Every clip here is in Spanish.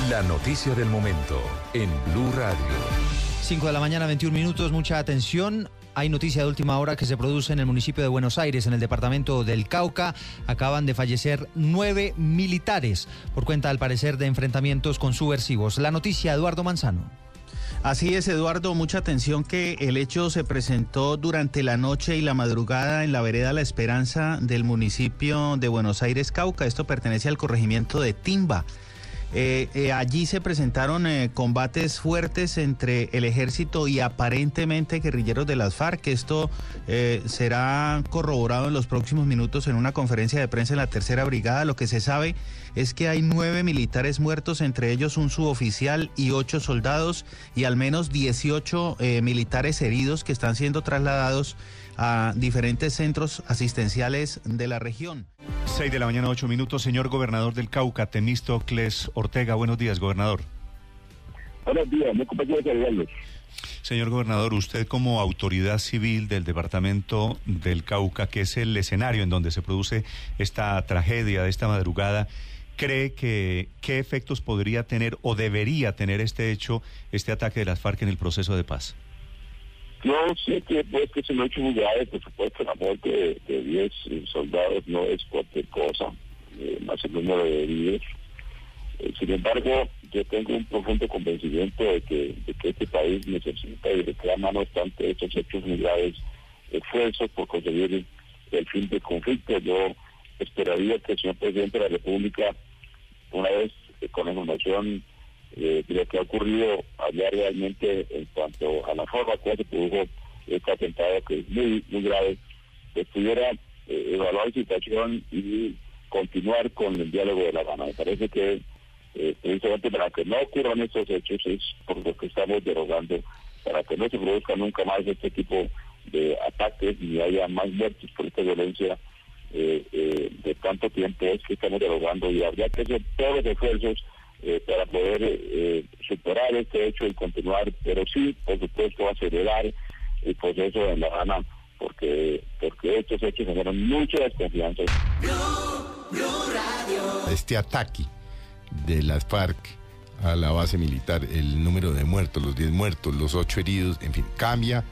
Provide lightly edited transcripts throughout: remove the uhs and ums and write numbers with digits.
La noticia del momento en Blue Radio. 5 de la mañana, 21 minutos, mucha atención. Hay noticia de última hora que se produce en el municipio de Buenos Aires, en el departamento del Cauca. Acaban de fallecer 9 militares por cuenta, al parecer, de enfrentamientos con subversivos. La noticia, Eduardo Manzano. Así es, Eduardo, mucha atención que el hecho se presentó durante la noche y la madrugada en la vereda La Esperanza del municipio de Buenos Aires, Cauca. Esto pertenece al corregimiento de Timba. Allí se presentaron combates fuertes entre el ejército y aparentemente guerrilleros de las FARC. Esto será corroborado en los próximos minutos en una conferencia de prensa en la tercera brigada. Lo que se sabe es que hay 9 militares muertos, entre ellos un suboficial y 8 soldados, y al menos 18 militares heridos que están siendo trasladados a diferentes centros asistenciales de la región. 6 de la mañana, 8 minutos. Señor gobernador del Cauca, Temístocles Ortega, buenos días, gobernador. Buenos días, muy compañero de saludarlos. Señor gobernador, usted como autoridad civil del departamento del Cauca, que es el escenario en donde se produce esta tragedia de esta madrugada, ¿cree que qué efectos podría tener o debería tener este hecho, este ataque de las FARC en el proceso de paz? Yo sé que pues que es un hecho muy grave, por supuesto, la muerte de 10 soldados no es cualquier cosa, más el número de heridos. Sin embargo, yo tengo un profundo convencimiento de que este país necesita y reclama, no obstante estos hechos muy graves, esfuerzos por conseguir el fin del conflicto. Yo esperaría que el señor presidente de la República, una vez con la información de lo que ha ocurrido allá realmente en cuanto a la forma como se produjo este atentado, que es muy, muy grave, pudiera evaluar la situación y continuar con el diálogo de La Habana. Me parece que precisamente para que no ocurran estos hechos es por lo que estamos derogando, para que no se produzca nunca más este tipo de ataques ni haya más muertes por esta violencia de tanto tiempo, es que estamos derogando, y habría que hacer todos los esfuerzos para poder superar este hecho y continuar, pero sí, por supuesto, acelerar el proceso en La Habana, porque estos hechos generan mucha desconfianza. Este ataque de las FARC a la base militar, el número de muertos, los 10 muertos, los 8 heridos, en fin, cambia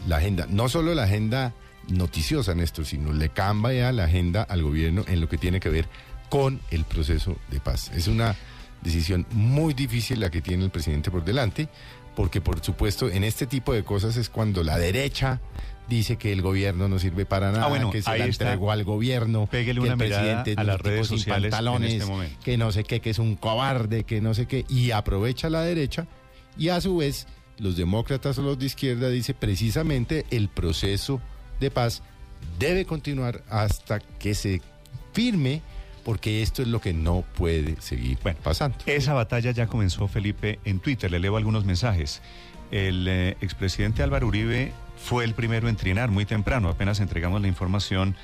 la agenda, no solo la agenda noticiosa, Néstor, sino le cambia la agenda al gobierno en lo que tiene que ver con el proceso de paz. Es una decisión muy difícil la que tiene el presidente por delante, porque por supuesto en este tipo de cosas es cuando la derecha dice que el gobierno no sirve para nada, que se la entregó al gobierno, péguele que una el presidente a las redes sociales pantalones, en este momento, que no sé qué, que es un cobarde, que no sé qué, y aprovecha la derecha, y a su vez los demócratas o los de izquierda dice precisamente el proceso de paz debe continuar hasta que se firme, porque esto es lo que no puede seguir pasando. Esa batalla ya comenzó, Felipe, en Twitter. Le leo algunos mensajes. El expresidente Álvaro Uribe fue el primero en trinar muy temprano. Apenas entregamos la información,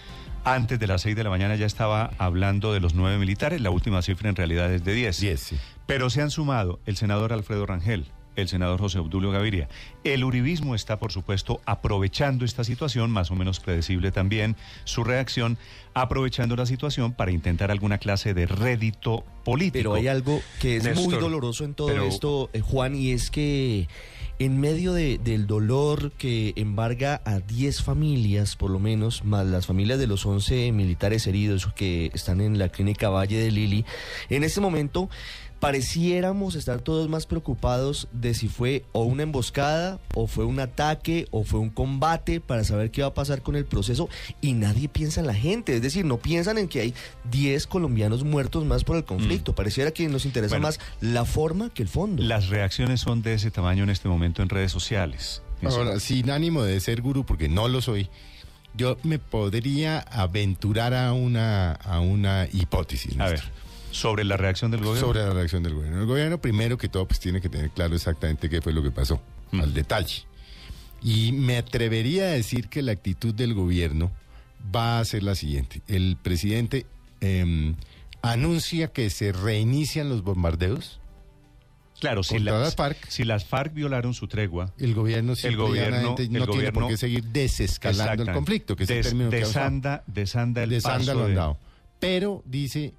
antes de las 6 de la mañana ya estaba hablando de los 9 militares. La última cifra en realidad es de 10. 10, sí. Pero se han sumado el senador Alfredo Rangel, el senador José Obdulio Gaviria. El uribismo está, por supuesto, aprovechando esta situación, más o menos predecible también su reacción, aprovechando la situación para intentar alguna clase de rédito político. Pero hay algo que es Néstor, muy doloroso en todo esto, Juan, y es que en medio del dolor que embarga a 10 familias, por lo menos, más las familias de los 11 militares heridos que están en la clínica Valle de Lili, en este momento pareciéramos estar todos más preocupados de si fue o una emboscada, o fue un ataque, o fue un combate, para saber qué va a pasar con el proceso, y nadie piensa en la gente, es decir, no piensan en que hay 10 colombianos muertos más por el conflicto. Pareciera que nos interesa más la forma que el fondo. Las reacciones son de ese tamaño en este momento en redes sociales. Ahora, sin ánimo de ser gurú, porque no lo soy, yo me podría aventurar a una hipótesis, Néstor. A ver. ¿Sobre la reacción del gobierno? Sobre la reacción del gobierno. El gobierno, primero que todo, pues tiene que tener claro exactamente qué fue lo que pasó, al detalle. Y me atrevería a decir que la actitud del gobierno va a ser la siguiente. El presidente anuncia que se reinician los bombardeos. Claro, si las FARC violaron su tregua, el gobierno no tiene por qué seguir desescalando el conflicto, que es el término que desanda el paso lo han dado. Pero dice,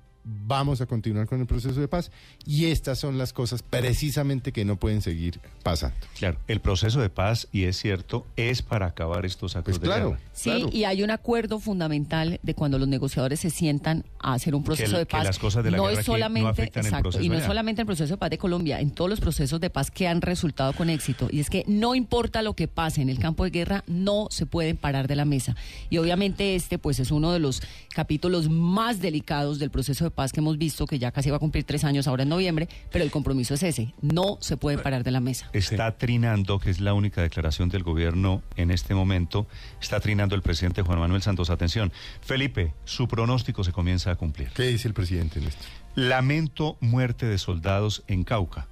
vamos a continuar con el proceso de paz y estas son las cosas precisamente que no pueden seguir pasando. Claro, el proceso de paz, y es cierto, es para acabar estos actos de guerra. Sí, claro. y hay un acuerdo fundamental de cuando los negociadores se sientan a hacer un proceso de paz. Que las cosas de la no guerra es solamente, no afectan el proceso y no de es paz. solamente el proceso de paz de Colombia, en todos los procesos de paz que han resultado con éxito. Y es que no importa lo que pase en el campo de guerra, no se pueden parar de la mesa. Y obviamente pues es uno de los capítulos más delicados del proceso de paz que hemos visto, que ya casi va a cumplir 3 años ahora en noviembre, pero el compromiso es ese, no se pueden parar de la mesa. Está trinando, que es la única declaración del gobierno en este momento, está trinando el presidente Juan Manuel Santos. Atención, Felipe, su pronóstico se comienza a cumplir. ¿Qué dice el presidente en esto? Lamento muerte de soldados en Cauca.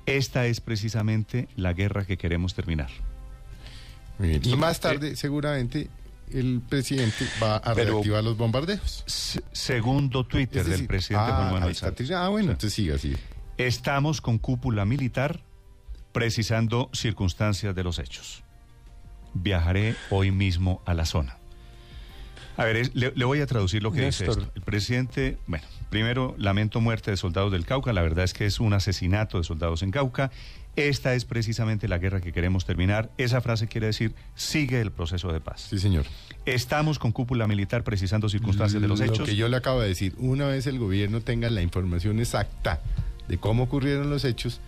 Esta es precisamente la guerra que queremos terminar. Muy bien. Y más tarde, seguramente, el presidente va a reactivar los bombardeos. Segundo Twitter Es decir, del presidente Juan Manuel Santos. bueno, entonces siga así. Estamos con cúpula militar precisando circunstancias de los hechos. Viajaré hoy mismo a la zona. A ver, le voy a traducir lo que dice esto. El presidente, bueno, primero, lamento muerte de soldados del Cauca. La verdad es que es un asesinato de soldados en Cauca. Esta es precisamente la guerra que queremos terminar. Esa frase quiere decir, sigue el proceso de paz. Sí, señor. Estamos con cúpula militar precisando circunstancias de los hechos. Lo que yo le acabo de decir, una vez el gobierno tenga la información exacta de cómo ocurrieron los hechos,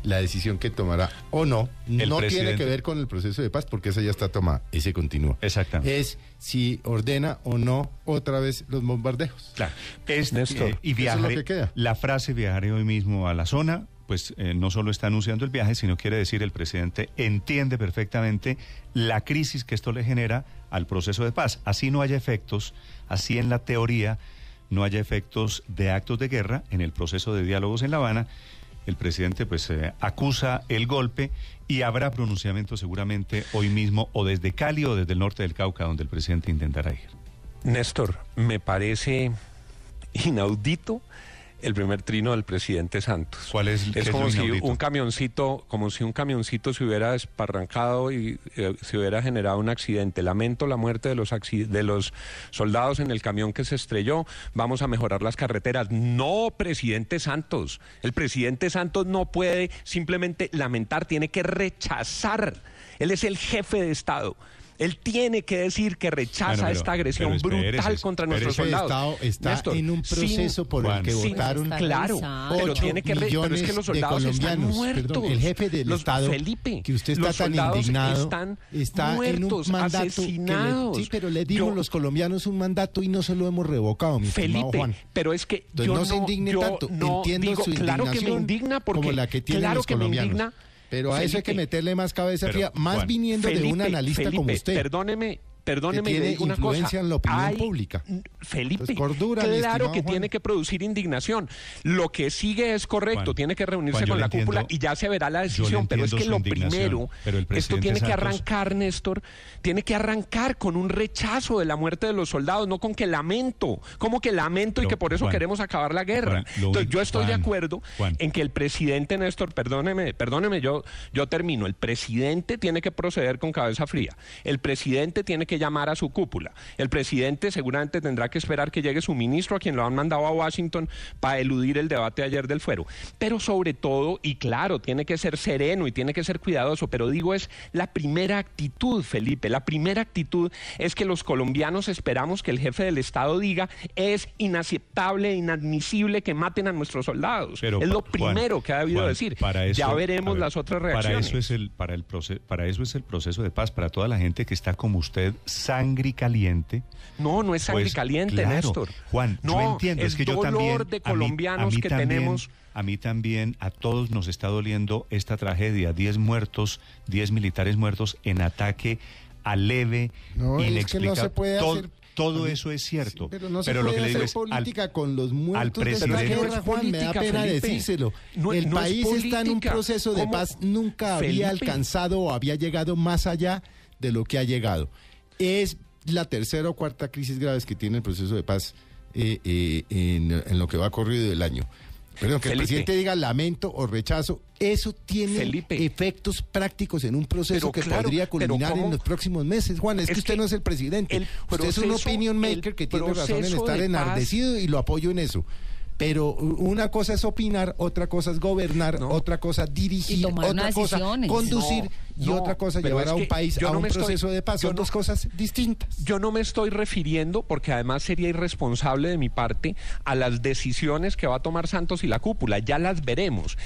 la decisión que tomará o no tiene que ver con el proceso de paz, porque esa ya está tomada, ese continúa. Exactamente. Es si ordena o no otra vez los bombardeos. Claro. Eso Y viajaré, es lo que queda. La frase viajaré hoy mismo a la zona, pues no solo está anunciando el viaje, sino quiere decir el presidente entiende perfectamente la crisis que esto le genera al proceso de paz. Así no haya efectos, así en la teoría no haya efectos de actos de guerra en el proceso de diálogos en La Habana. El presidente pues acusa el golpe y habrá pronunciamiento seguramente hoy mismo o desde Cali o desde el norte del Cauca, donde el presidente intentará ir. Néstor, me parece inaudito el primer trino del presidente Santos. ¿Cuál es? Es como si un camioncito se hubiera desparrancado y se hubiera generado un accidente. Lamento la muerte de los soldados en el camión que se estrelló. Vamos a mejorar las carreteras. No, presidente Santos. El presidente Santos no puede simplemente lamentar, tiene que rechazar. Él es el jefe de Estado. Él tiene que decir que rechaza esta agresión brutal contra nuestros soldados. Está Néstor, en un proceso por el que votaron claro, pero tiene que pero es que los soldados están muertos. Perdón, el jefe del Estado, Felipe, que usted está tan indignado, está muertos, en un mandato asesinados. Sí, pero le dimos los colombianos un mandato y no se lo hemos revocado, mi estimado Juan. Pero es que entonces, no se indigne tanto. Entiendo su indignación, claro que me indigna porque como la que tienen claro los que colombianos. Me indigna. Pero a eso hay que meterle más cabeza fría, más Juan, viniendo de un analista como usted. Perdóneme, que tiene una influencia cosa. en la opinión pública. Felipe, pues cordura, claro que Juan. tiene que producir indignación. Lo que sigue es correcto, Juan, tiene que reunirse Juan, con la cúpula y ya se verá la decisión. Pero es que lo primero, esto tiene que arrancar, Néstor, tiene que arrancar con un rechazo de la muerte de los soldados, no con que lamento. ¿Cómo que lamento y que por eso Juan, queremos acabar la guerra? Entonces, yo estoy de acuerdo en que el presidente, Néstor, perdóneme, yo termino. El presidente tiene que proceder con cabeza fría. El presidente tiene que llamar a su cúpula. El presidente seguramente tendrá que esperar que llegue su ministro, a quien lo han mandado a Washington, para eludir el debate ayer del fuero. Pero sobre todo, y claro, tiene que ser sereno y tiene que ser cuidadoso, pero digo, es la primera actitud, Felipe. La primera actitud es que los colombianos esperamos que el jefe del Estado diga: es inaceptable, inadmisible que maten a nuestros soldados. Pero, es lo primero que ha debido decir. Ya veremos las otras reacciones. Para eso es el proceso de paz, para toda la gente que está como usted, sangre caliente. No es sangre caliente, claro, Néstor. Juan, no, yo entiendo, es que yo también, dolor de colombianos que también, tenemos. A mí también, a todos nos está doliendo esta tragedia. 10 muertos, 10 militares muertos en ataque a leve, inexplicable. Es que no se puede hacer. Todo eso es cierto. Sí, pero no se lo puede que le digo hacer es política con los muertos de la presidente. guerra, Juan, me da pena Felipe. decírselo. El país está en un proceso de paz, nunca había alcanzado o había llegado más allá de lo que ha llegado. Es la tercera o cuarta crisis graves que tiene el proceso de paz en lo que va corrido del año. Pero que el presidente diga lamento o rechazo, eso tiene efectos prácticos en un proceso que podría culminar en los próximos meses. Juan, es que usted no es el presidente. Usted es un opinion maker que tiene razón en estar enardecido y lo apoyo en eso. Pero una cosa es opinar, otra cosa es gobernar, otra cosa dirigir, otra cosa conducir y otra cosa llevar a un país a un proceso de paz. Son dos cosas distintas. Yo no me estoy refiriendo, porque además sería irresponsable de mi parte, a las decisiones que va a tomar Santos y la cúpula. Ya las veremos.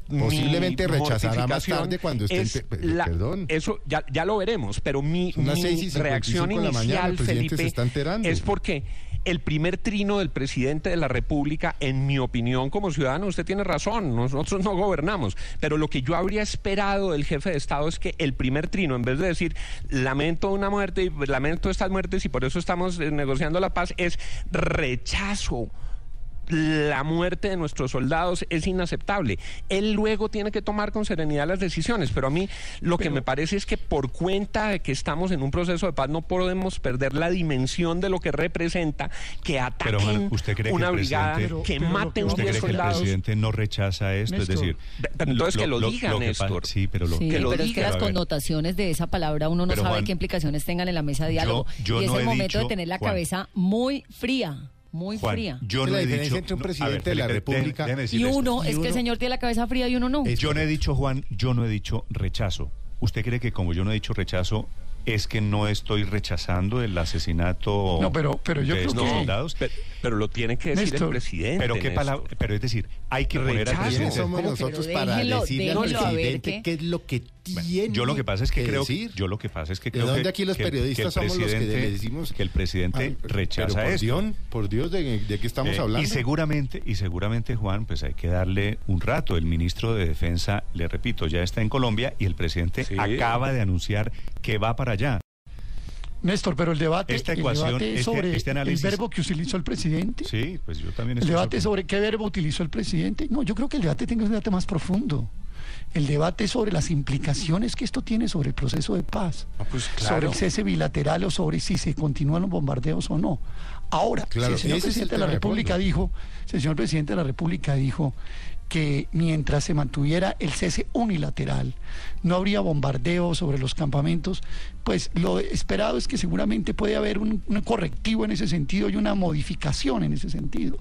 Posiblemente rechazará más tarde cuando esté... Perdón. Eso ya lo veremos, pero mi reacción inicial, Felipe, es porque... El primer trino del presidente de la República, en mi opinión como ciudadano, usted tiene razón, nosotros no gobernamos, pero lo que yo habría esperado del jefe de Estado es que el primer trino, en vez de decir lamento una muerte y lamento estas muertes y por eso estamos negociando la paz, es rechazo. La muerte de nuestros soldados es inaceptable. Él luego tiene que tomar con serenidad las decisiones, pero a mí lo que me parece es que por cuenta de que estamos en un proceso de paz no podemos perder la dimensión de lo que representa que ataquen una brigada, que maten 10 soldados. ¿Usted cree que el presidente no rechaza esto? Néstor. Es decir, entonces que lo diga, Néstor. Sí, pero es que las connotaciones de esa palabra uno no sabe Juan, qué implicaciones tengan en la mesa de diálogo. Y es el momento de tener la cabeza muy fría. Muy Juan, fría. Yo no he dicho entre un presidente de la República y uno, es que el señor tiene la cabeza fría y uno no. Yo no he dicho, Juan, yo no he dicho rechazo. ¿Usted cree que como yo no he dicho rechazo, es que no estoy rechazando el asesinato pero yo de estos soldados? Pero lo tiene que decir el presidente. Pero qué palabra, pero es decir, hay que poner al presidente. Somos nosotros para decirle al presidente qué es lo que tiene. Yo lo que pasa es que creo decir. Yo lo que pasa es que creo ¿De dónde aquí los periodistas somos los que le decimos que el presidente rechaza esto? Por Dios, ¿de qué estamos hablando? Y seguramente, Juan, pues hay que darle un rato. El ministro de Defensa, le repito, ya está en Colombia y el presidente acaba de anunciar que va para allá. Néstor, pero el debate sobre análisis, el verbo que utilizó el presidente. Sí, pues yo también estoy. El debate sobre qué verbo utilizó el presidente. No, yo creo que el debate tiene que ser un debate más profundo. El debate sobre las implicaciones que esto tiene sobre el proceso de paz, sobre el cese bilateral o sobre si se continúan los bombardeos o no. Ahora, si el señor presidente de la República dijo que mientras se mantuviera el cese unilateral, no habría bombardeo sobre los campamentos, pues lo esperado es que seguramente puede haber un correctivo en ese sentido y una modificación en ese sentido.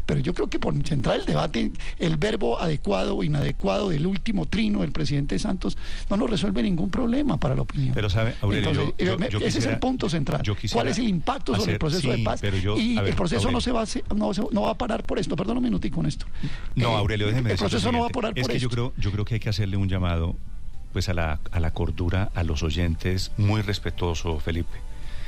Pero yo creo que por centrar el debate, el verbo adecuado o inadecuado del último trino del presidente Santos no nos resuelve ningún problema para la opinión. Pero sabe, Aurelio, entonces, ese es el punto central. ¿Cuál es el impacto sobre el proceso de paz? El proceso Aurelio, no va a parar por esto. Perdón un minutico con esto. No, Aurelio, déjeme decir. El proceso no va a parar por esto. Yo creo que hay que hacerle un llamado pues a la cordura, a los oyentes, muy respetuoso, Felipe.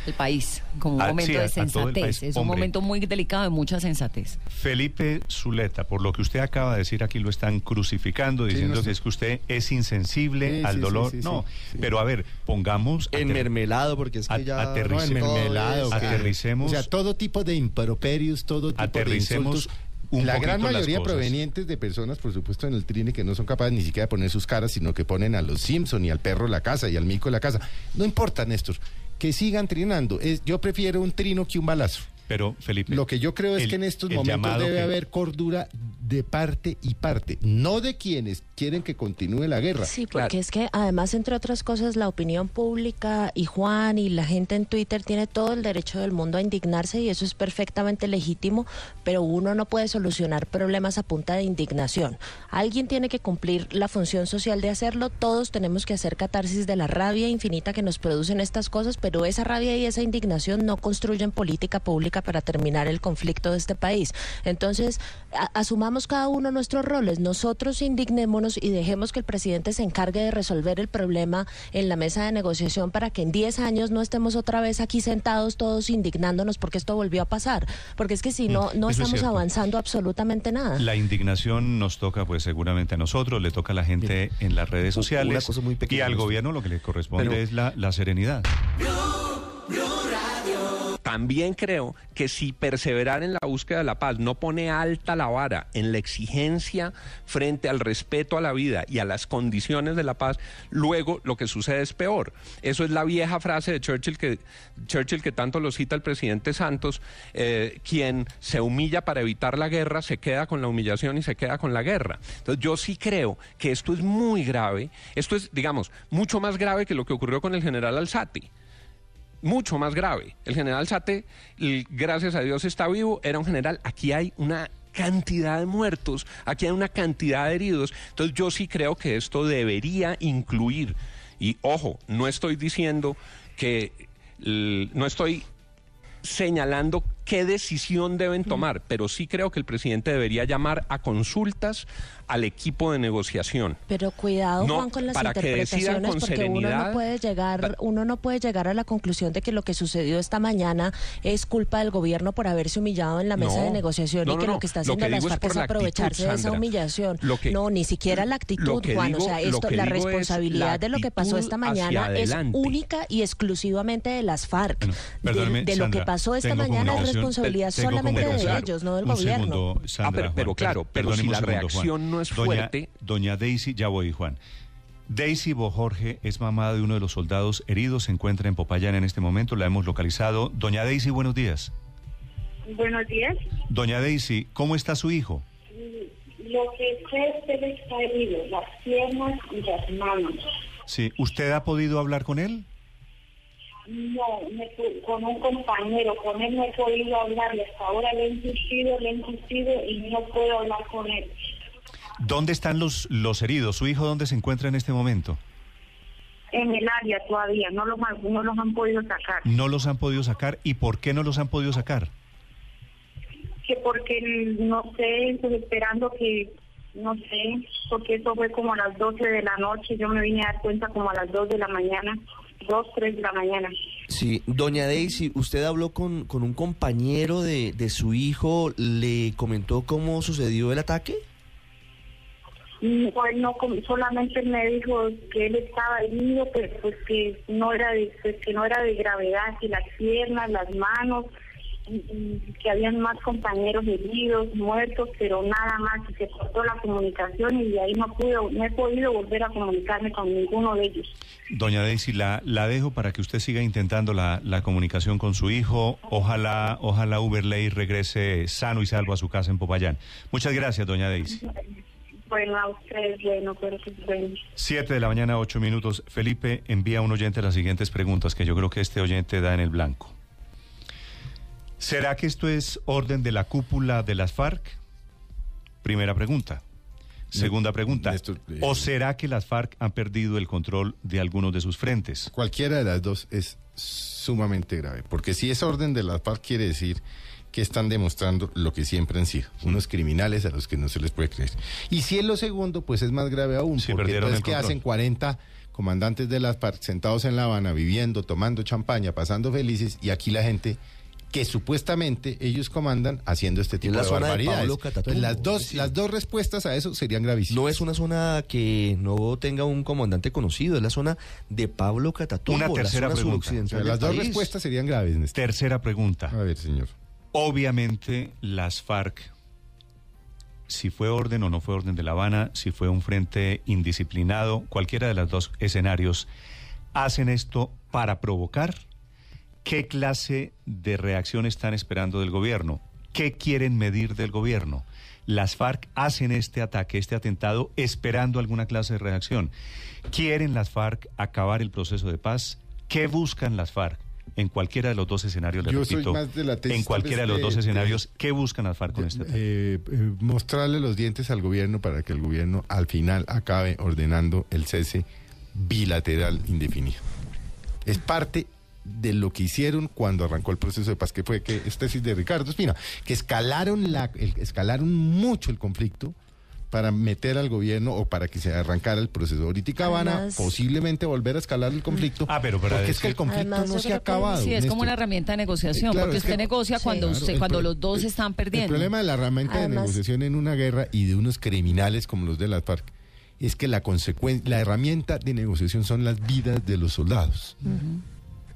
El país, como un momento de sensatez, es un momento muy delicado de mucha sensatez. Felipe Zuleta, por lo que usted acaba de decir, aquí lo están crucificando, diciendo que es que usted es insensible al dolor. Pero a ver, pongamos... Enmermelado, porque es que ya... Aterricemos. O sea, todo tipo de improperios, todo tipo de insultos. La gran mayoría provenientes de personas, por supuesto, en el trine que no son capaces ni siquiera de poner sus caras, sino que ponen a los Simpson y al perro la casa y al mico la casa. No importa, Néstor, que sigan trinando. Yo prefiero un trino que un balazo. Pero, Felipe... Lo que yo creo es que en estos momentos debe haber cordura de parte y parte, no de quienes quieren que continúe la guerra. Sí, porque es que además, entre otras cosas, la opinión pública y Juan y la gente en Twitter tiene todo el derecho del mundo a indignarse y eso es perfectamente legítimo, pero uno no puede solucionar problemas a punta de indignación. Alguien tiene que cumplir la función social de hacerlo, todos tenemos que hacer catarsis de la rabia infinita que nos producen estas cosas, pero esa rabia y esa indignación no construyen política pública para terminar el conflicto de este país. Entonces, asumamos cada uno nuestros roles, nosotros indignémonos y dejemos que el presidente se encargue de resolver el problema en la mesa de negociación para que en 10 años no estemos otra vez aquí sentados todos indignándonos porque esto volvió a pasar, porque es que si no estamos avanzando absolutamente nada. La indignación nos toca pues seguramente a nosotros, le toca a la gente en las redes sociales. Una cosa muy pequeña, y al gobierno lo que le corresponde es la serenidad. también creo que si perseverar en la búsqueda de la paz no pone alta la vara en la exigencia frente al respeto a la vida y a las condiciones de la paz, luego lo que sucede es peor. Eso es la vieja frase de Churchill que tanto lo cita el presidente Santos, quien se humilla para evitar la guerra, se queda con la humillación y se queda con la guerra. Entonces yo sí creo que esto es muy grave, esto es, digamos, mucho más grave que lo que ocurrió con el general Alzate. Mucho más grave. El general Alzate, gracias a Dios está vivo, era un general. Aquí hay una cantidad de muertos, aquí hay una cantidad de heridos. Entonces yo sí creo que esto debería incluir, y ojo, no estoy diciendo que, no estoy señalando qué decisión deben tomar, pero sí creo que el presidente debería llamar a consultas al equipo de negociación. Pero cuidado, Juan, con las interpretaciones, porque uno no puede llegar a la conclusión de que lo que sucedió esta mañana es culpa del gobierno por haberse humillado en la mesa de negociación y que lo que está haciendo las FARC es aprovecharse de esa humillación. No, ni siquiera la actitud, Juan. O sea, la responsabilidad de lo que pasó esta mañana es única y exclusivamente de las FARC. De lo que pasó esta mañana es responsabilidad solamente de ellos, no del gobierno. Sandra, pero claro, pero si la reacción no es fuerte. Doña Daisy, ya voy, Juan. Daisy Bojorge es mamá de uno de los soldados heridos, se encuentra en Popayán en este momento, la hemos localizado. Doña Daisy, buenos días. Buenos días. Doña Daisy, ¿cómo está su hijo? Lo que sé es que él está herido, las piernas y las manos. Sí, ¿usted ha podido hablar con él? No, con un compañero, con él no he podido hablar y hasta ahora le he insistido y no puedo hablar con él. ¿Dónde están los heridos? ¿Su hijo dónde se encuentra en este momento? En el área todavía, no los han podido sacar. ¿No los han podido sacar? ¿Y por qué no los han podido sacar? Que porque, no sé, estoy esperando que, no sé, porque eso fue como a las 12 de la noche, yo me vine a dar cuenta como a las 2 de la mañana. 2, 3 de la mañana. Sí, doña Daisy, ¿usted habló con un compañero de su hijo? ¿Le comentó cómo sucedió el ataque? Pues no, solamente me dijo que él estaba herido, pero pues que no era de gravedad, que las piernas, las manos, y que habían más compañeros heridos, muertos, pero nada más, y se cortó la comunicación y de ahí no he podido volver a comunicarme con ninguno de ellos. Doña Daisy, la dejo para que usted siga intentando la comunicación con su hijo. Ojalá Uberley regrese sano y salvo a su casa en Popayán. Muchas gracias, doña Daisy. Bueno, a ustedes, pero que bueno. 7 de la mañana, 8 minutos. Felipe envía a un oyente las siguientes preguntas que yo creo que este oyente da en el blanco. ¿Será que esto es orden de la cúpula de las FARC? Primera pregunta. Segunda pregunta. ¿O será que las FARC han perdido el control de algunos de sus frentes? Cualquiera de las dos es sumamente grave, porque si es orden de las FARC quiere decir que están demostrando lo que siempre han sido, unos criminales a los que no se les puede creer. Y si es lo segundo, pues es más grave aún, porque entonces que hacen 40 comandantes de las FARC sentados en La Habana, viviendo, tomando champaña, pasando felices, y aquí la gente que supuestamente ellos comandan haciendo este tipo de barbaridades. Entonces, las dos respuestas a eso serían gravísimas. No es una zona que no tenga un comandante conocido, es la zona de Pablo Catatumbo. Una tercera pregunta. Las dos respuestas serían graves, Néstor. Tercera pregunta. A ver, señor. Obviamente las FARC, si fue orden o no fue orden de La Habana, si fue un frente indisciplinado, cualquiera de los dos escenarios, hacen esto para provocar. ¿Qué clase de reacción están esperando del gobierno? ¿Qué quieren medir del gobierno? Las FARC hacen este ataque, este atentado, esperando alguna clase de reacción. ¿Quieren las FARC acabar el proceso de paz? ¿Qué buscan las FARC? En cualquiera de los dos escenarios, le repito, en cualquiera de los dos escenarios, ¿qué buscan las FARC con este ataque? Mostrarle los dientes al gobierno para que el gobierno al final acabe ordenando el cese bilateral indefinido. Es parte de lo que hicieron cuando arrancó el proceso de paz, que fue que es tesis de Ricardo Espina, que escalaron mucho el conflicto para meter al gobierno o para que se arrancara el proceso. Ahorita van a posiblemente volver a escalar el conflicto, porque es que el conflicto no se ha acabado. Sí, es como una herramienta de negociación, porque usted negocia cuando los dos están perdiendo. El problema de la herramienta de negociación en una guerra y de unos criminales como los de las FARC es que la herramienta de negociación son las vidas de los soldados.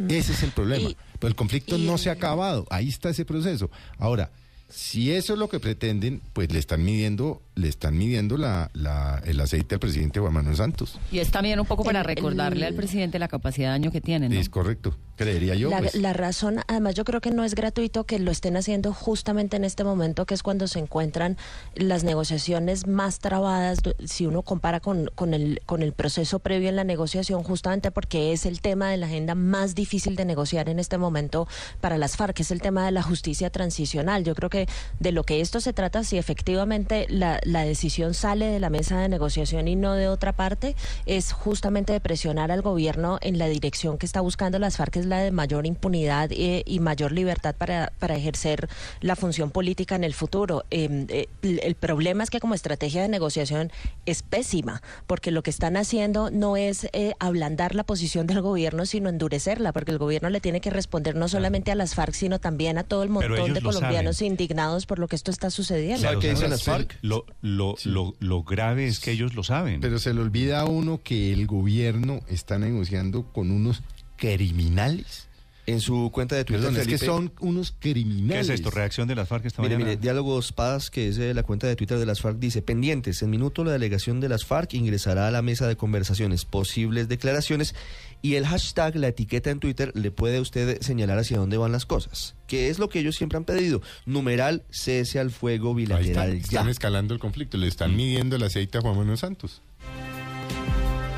Ese es el problema. Pero el conflicto no se ha acabado. Ahí está ese proceso. Ahora, si eso es lo que pretenden, pues le están midiendo el aceite al presidente Juan Manuel Santos. Y es también un poco para recordarle al presidente la capacidad de daño que tienen, ¿no? Es correcto, creería yo. La razón, además yo creo que no es gratuito que lo estén haciendo justamente en este momento, que es cuando se encuentran las negociaciones más trabadas, si uno compara con el proceso previo en la negociación, justamente porque es el tema de la agenda más difícil de negociar en este momento para las FARC, que es el tema de la justicia transicional. Yo creo que de lo que esto se trata, si efectivamente la decisión sale de la mesa de negociación y no de otra parte, es justamente de presionar al gobierno en la dirección que está buscando las FARC, que es la de mayor impunidad y mayor libertad para ejercer la función política en el futuro. El problema es que como estrategia de negociación es pésima, porque lo que están haciendo no es ablandar la posición del gobierno, sino endurecerla, porque el gobierno le tiene que responder no solamente a las FARC, sino también a todo el montón de colombianos indignados por lo que esto está sucediendo. Claro, ¿Qué dicen las FARC? Lo grave es que ellos lo saben. Pero se le olvida a uno que el gobierno está negociando con unos criminales. En su cuenta de Twitter, Perdón, Felipe, es que son unos criminales. ¿Qué es esto? ¿Reacción de las FARC esta mañana? Mire, Diálogos Paz, que es la cuenta de Twitter de las FARC, dice: pendientes, en minuto la delegación de las FARC ingresará a la mesa de conversaciones, posibles declaraciones, y el hashtag, la etiqueta en Twitter, le puede usted señalar hacia dónde van las cosas, que es lo que ellos siempre han pedido, numeral cese al fuego bilateral. Están escalando el conflicto, le están midiendo el aceite a Juan Manuel Santos.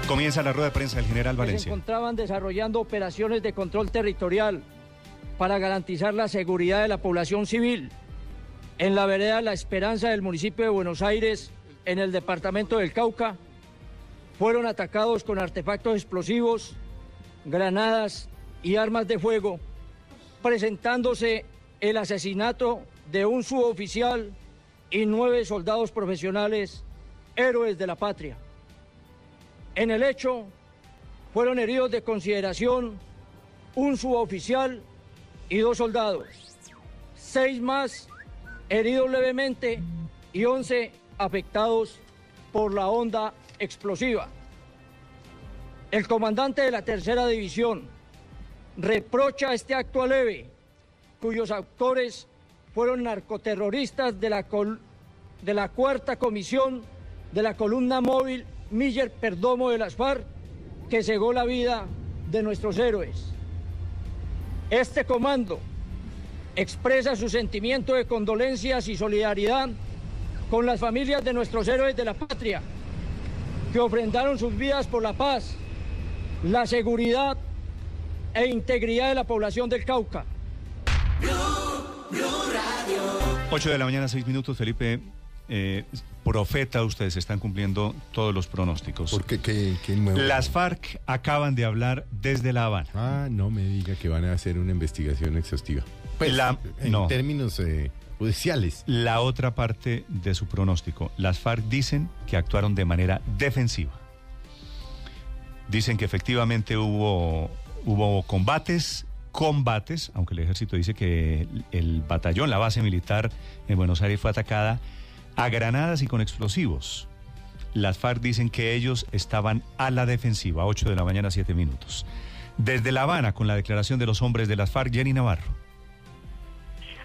Comienza la rueda de prensa del general Valencia. Se encontraban desarrollando operaciones de control territorial para garantizar la seguridad de la población civil en la vereda La Esperanza del municipio de Buenos Aires, en el departamento del Cauca. Fueron atacados con artefactos explosivos, granadas y armas de fuego, presentándose el asesinato de un suboficial y 9 soldados profesionales, héroes de la patria. En el hecho, fueron heridos de consideración un suboficial y 2 soldados, 6 más heridos levemente y 11 afectados por la onda explosiva. El comandante de la 3ª División reprocha este acto leve, cuyos autores fueron narcoterroristas de la 4ª Comisión de la Columna Móvil Miller Perdomo de las FARC, que cegó la vida de nuestros héroes. Este comando expresa su sentimiento de condolencias y solidaridad con las familias de nuestros héroes de la patria, que ofrendaron sus vidas por la paz, la seguridad e integridad de la población del Cauca. 8 de la mañana, 6 minutos, Felipe. Profeta, ustedes están cumpliendo todos los pronósticos. ¿Por qué nuevo? Las FARC acaban de hablar desde La Habana. Ah, no me diga que van a hacer una investigación exhaustiva. Pues, en términos judiciales. La otra parte de su pronóstico. Las FARC dicen que actuaron de manera defensiva. Dicen que efectivamente hubo combates, aunque el ejército dice que el batallón, la base militar en Buenos Aires fue atacada a granadas y con explosivos. Las FARC dicen que ellos estaban a la defensiva. 8 de la mañana, 7 minutos. Desde La Habana, con la declaración de los hombres de las FARC, Jenny Navarro.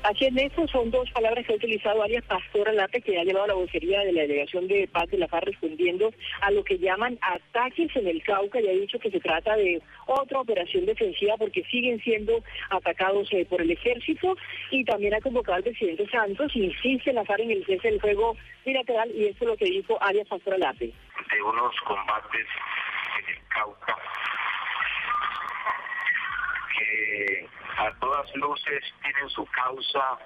Así es, Néstor, son 2 palabras que ha utilizado alias Pastor Alape, que ha llevado a la vocería de la delegación de paz de la FARC, respondiendo a lo que llaman ataques en el Cauca, y ha dicho que se trata de otra operación defensiva porque siguen siendo atacados por el ejército, y también ha convocado al presidente Santos, insiste la FARC en el cese del fuego bilateral, y esto es lo que dijo alias Pastor Alape. De unos combates en el Cauca que a todas luces tienen su causa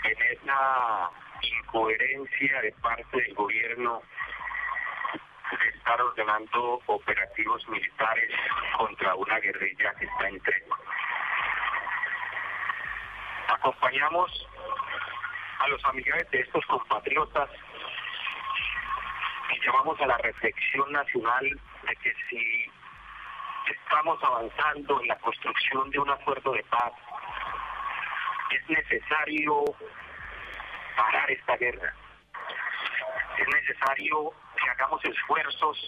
en esa incoherencia de parte del gobierno de estar ordenando operativos militares contra una guerrilla que está en tregua. Acompañamos a los familiares de estos compatriotas y llamamos a la reflexión nacional de que si estamos avanzando en la construcción de un acuerdo de paz, es necesario parar esta guerra. Es necesario que hagamos esfuerzos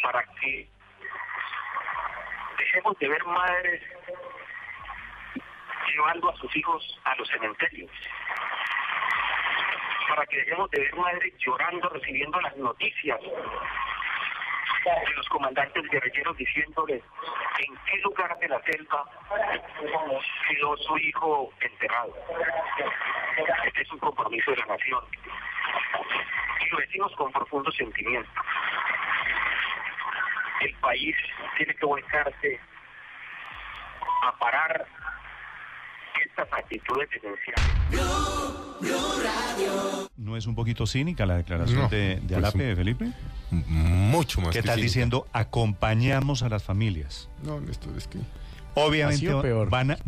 para que dejemos de ver madres llevando a sus hijos a los cementerios, para que dejemos de ver madres llorando, recibiendo las noticias de los comandantes guerrilleros diciéndoles en qué lugar de la selva quedó su hijo enterrado. Este es un compromiso de la nación y lo decimos con profundo sentimiento. El país tiene que volcarse a parar estas actitudes denunciadas. ¿No es un poquito cínica la declaración de Alape, Felipe? Mucho más. ¿Qué estás diciendo? Acompañamos a las familias. No, esto es que... Obviamente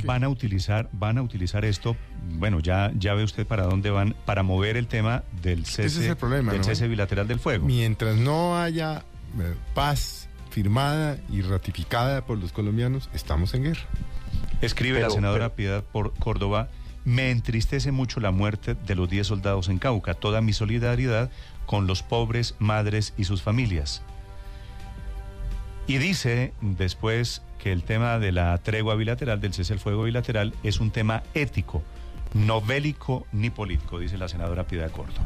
van a utilizar esto. Bueno, ya ve usted para dónde van, para mover el tema del cese, ese es el problema, del cese bilateral del fuego. Mientras no haya paz firmada y ratificada por los colombianos, estamos en guerra. Escribe la senadora Piedad por Córdoba: me entristece mucho la muerte de los 10 soldados en Cauca. Toda mi solidaridad con los pobres, madres y sus familias. Y dice después que el tema de la tregua bilateral, del cese al fuego bilateral, es un tema ético, no bélico ni político, dice la senadora Piedad Córdoba.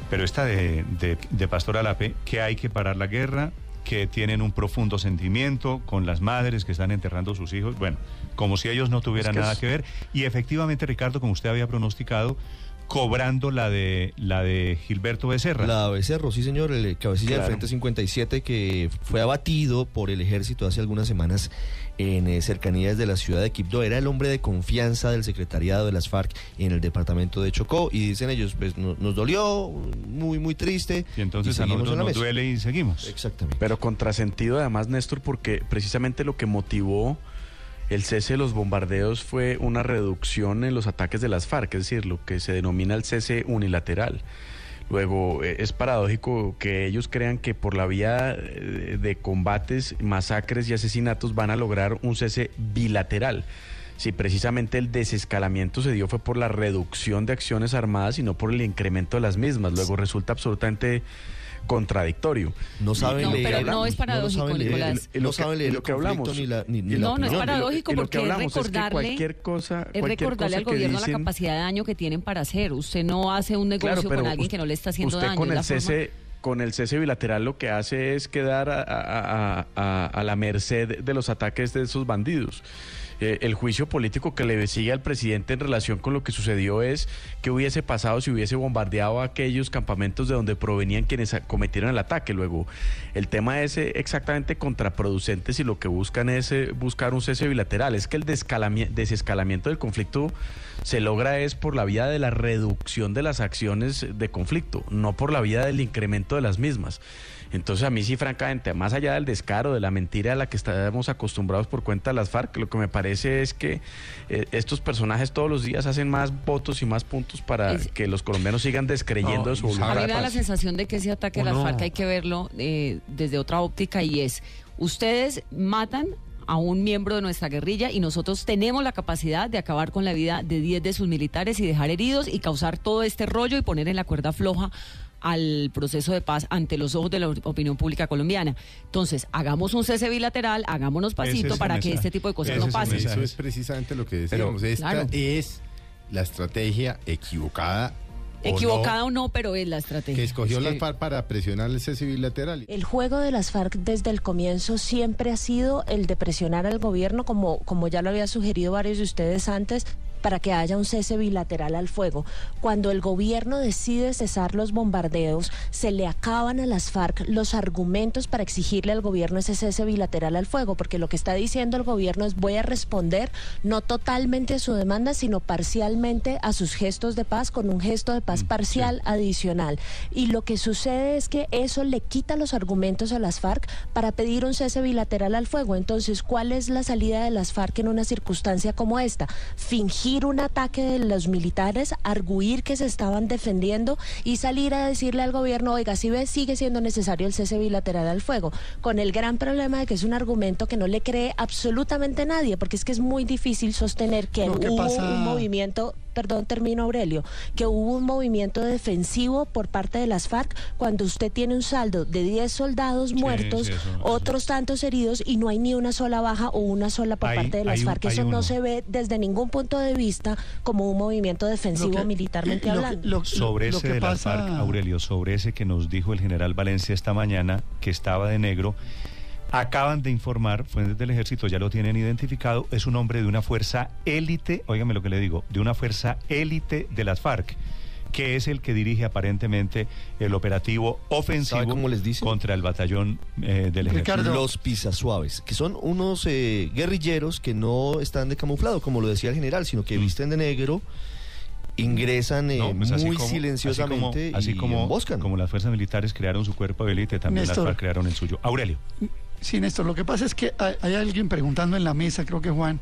Pero esta de Pastor Alape, que hay que parar la guerra, que tienen un profundo sentimiento con las madres que están enterrando a sus hijos, bueno, como si ellos no tuvieran nada que ver. Y efectivamente, Ricardo, como usted había pronosticado, cobrando la de Gilberto Becerra. La Becerro, sí señor, el cabecilla del Frente 57, que fue abatido por el ejército hace algunas semanas en cercanías de la ciudad de Quibdó. Era el hombre de confianza del secretariado de las FARC en el departamento de Chocó, y dicen ellos, pues nos dolió, muy triste. Y entonces a nosotros nos duele y seguimos. Exactamente. Pero contrasentido además, Néstor, porque precisamente lo que motivó el cese de los bombardeos fue una reducción en los ataques de las FARC, es decir, lo que se denomina el cese unilateral. Luego, es paradójico que ellos crean que por la vía de combates, masacres y asesinatos van a lograr un cese bilateral. Si precisamente el desescalamiento se dio fue por la reducción de acciones armadas y no por el incremento de las mismas. Luego resulta absolutamente contradictorio. No saben leer. Pero no es paradójico, Nicolás. No saben leer lo que hablamos. No es paradójico, porque es recordarle al gobierno la capacidad de daño que tienen para hacer. Usted no hace un negocio con alguien que no le está haciendo daño. Con el cese bilateral lo que hace es quedar a la merced de los ataques de esos bandidos. El juicio político que le sigue al presidente en relación con lo que sucedió es qué hubiese pasado si hubiese bombardeado aquellos campamentos de donde provenían quienes cometieron el ataque. Luego, el tema es exactamente contraproducente si lo que buscan es buscar un cese bilateral. Es que el desescalamiento del conflicto se logra es por la vía de la reducción de las acciones de conflicto, no por la vía del incremento de las mismas. Entonces a mí sí, francamente, más allá del descaro, de la mentira a la que estamos acostumbrados por cuenta de las FARC, lo que me parece es que estos personajes todos los días hacen más votos y más puntos para que los colombianos sigan descreyendo de su voluntad. A mí me da la sensación de que ese ataque a las FARC hay que verlo desde otra óptica, y es, ustedes matan a un miembro de nuestra guerrilla y nosotros tenemos la capacidad de acabar con la vida de 10 de sus militares y dejar heridos y causar todo este rollo y poner en la cuerda floja al proceso de paz ante los ojos de la opinión pública colombiana. Entonces, hagamos un cese bilateral, hagámonos pasito para que este tipo de cosas no pasen. Eso es precisamente lo que decíamos. Esta es la estrategia equivocada. Equivocada o no, pero es la estrategia. Que escogió las FARC para presionar el cese bilateral. El juego de las FARC desde el comienzo siempre ha sido el de presionar al gobierno, como ya lo había sugerido varios de ustedes antes, para que haya un cese bilateral al fuego. Cuando el gobierno decide cesar los bombardeos, se le acaban a las FARC los argumentos para exigirle al gobierno ese cese bilateral al fuego, porque lo que está diciendo el gobierno es: voy a responder no totalmente a su demanda, sino parcialmente a sus gestos de paz, con un gesto de paz parcial adicional. Y lo que sucede es que eso le quita los argumentos a las FARC para pedir un cese bilateral al fuego. Entonces, ¿cuál es la salida de las FARC en una circunstancia como esta? Fingir un ataque de los militares, arguir que se estaban defendiendo y salir a decirle al gobierno: oiga, si ve, sigue siendo necesario el cese bilateral al fuego, con el gran problema de que es un argumento que no le cree absolutamente nadie, porque es que es muy difícil sostener que hubo un movimiento perdón, termino Aurelio, que hubo un movimiento defensivo por parte de las FARC cuando usted tiene un saldo de 10 soldados muertos, otros tantos heridos y no hay ni una sola baja o una sola por parte de las FARC. Eso no se ve desde ningún punto de vista como un movimiento defensivo militarmente hablando. Sobre ese de las FARC, Aurelio, sobre ese que nos dijo el general Valencia esta mañana, que estaba de negro, acaban de informar, fuentes del ejército ya lo tienen identificado, es un hombre de una fuerza élite, óigame lo que le digo, de una fuerza élite de las FARC, que es el que dirige aparentemente el operativo ofensivo contra el batallón del ejército. Los pisasuaves, que son unos guerrilleros que no están de camuflado, como lo decía el general, sino que visten de negro, ingresan muy silenciosamente y emboscan. Como las fuerzas militares crearon su cuerpo de élite, también las FARC crearon el suyo. Aurelio. Sí, Néstor, lo que pasa es que hay alguien preguntando en la mesa, creo que Juan,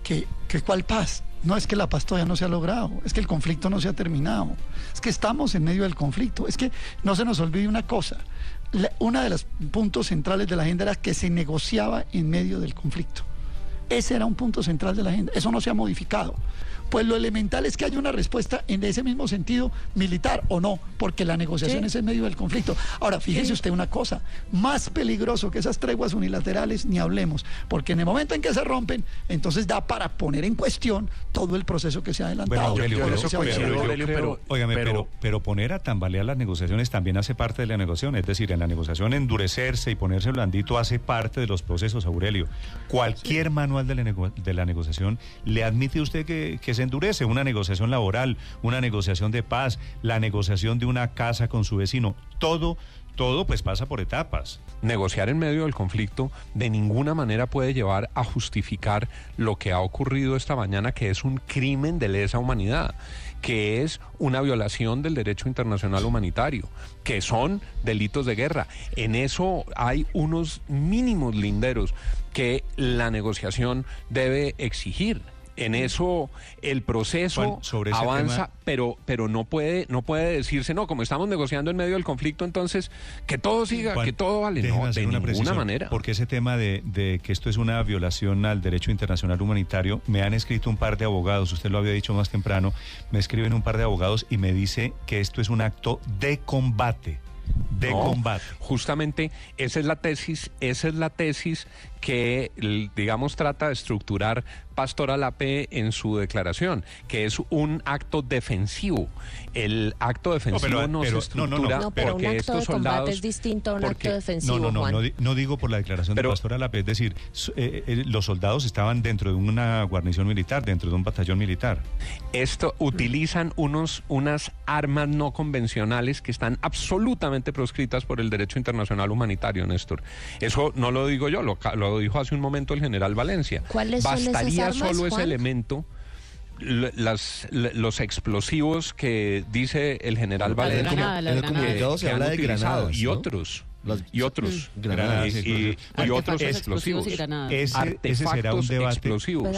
que ¿cuál paz? No es que la paz todavía no se ha logrado, es que el conflicto no se ha terminado, es que estamos en medio del conflicto, es que no se nos olvide una cosa, uno de los puntos centrales de la agenda era que se negociaba en medio del conflicto. Ese era un punto central de la agenda, eso no se ha modificado. Pues lo elemental es que haya una respuesta en ese mismo sentido, militar o no, porque la negociación es en medio del conflicto. Ahora, fíjese usted una cosa, más peligroso que esas treguas unilaterales ni hablemos, porque en el momento en que se rompen, entonces da para poner en cuestión todo el proceso que se ha adelantado. Pero poner a tambalear las negociaciones también hace parte de la negociación, es decir, en la negociación endurecerse y ponerse blandito hace parte de los procesos, Aurelio. Cualquier manual de la negociación le admite usted que se endurece, una negociación laboral, una negociación de paz, la negociación de una casa con su vecino, todo pues pasa por etapas. Negociar en medio del conflicto de ninguna manera puede llevar a justificar lo que ha ocurrido esta mañana, que es un crimen de lesa humanidad, que es una violación del derecho internacional humanitario, que son delitos de guerra. En eso hay unos mínimos linderos que la negociación debe exigir. En eso el proceso avanza, tema, pero no puede decirse, no, como estamos negociando en medio del conflicto, entonces que todo siga, que todo vale. No, de ninguna manera. Porque ese tema de que esto es una violación al derecho internacional humanitario, me han escrito un par de abogados, usted lo había dicho más temprano, me escriben un par de abogados y me dice que esto es un acto de combate. Combate. Justamente esa es la tesis que, digamos, trata de estructurar Pastor Alape en su declaración, que es un acto defensivo. El acto defensivo no se estructura pero porque un acto estos de soldados... combate es distinto a un acto defensivo, no digo por la declaración de Pastor Alape, es decir, los soldados estaban dentro de una guarnición militar, dentro de un batallón militar. Utilizan unas armas no convencionales que están absolutamente proscritas por el derecho internacional humanitario, Néstor. Eso no lo digo yo, lo dijo hace un momento el general Valencia. ¿Cuáles son esas Bastaría armas, solo Juan? ese elemento, los explosivos que dice el general Valencia. En el comunicado se habla de granadas, y ¿no? otros. Y otros explosivos. Ese será un debate.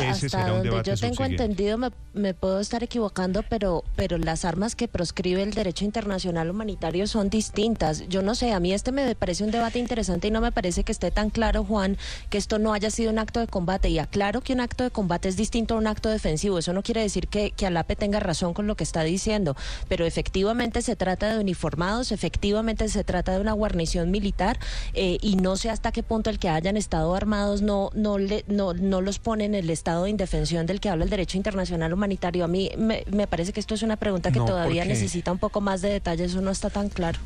Pues hasta donde yo tengo entendido, me puedo estar equivocando, pero las armas que proscribe el derecho internacional humanitario son distintas. Yo no sé, a mí me parece un debate interesante y no me parece que esté tan claro, Juan, que esto no haya sido un acto de combate. Y aclaro que un acto de combate es distinto a un acto defensivo. Eso no quiere decir que Alape tenga razón con lo que está diciendo, pero efectivamente se trata de uniformados, efectivamente se trata de una guarnición militar, y no sé hasta qué punto el que hayan estado armados no los pone en el estado de indefensión del que habla el derecho internacional humanitario. A mí me parece que esto es una pregunta que todavía necesita un poco más de detalles, eso no está tan claro.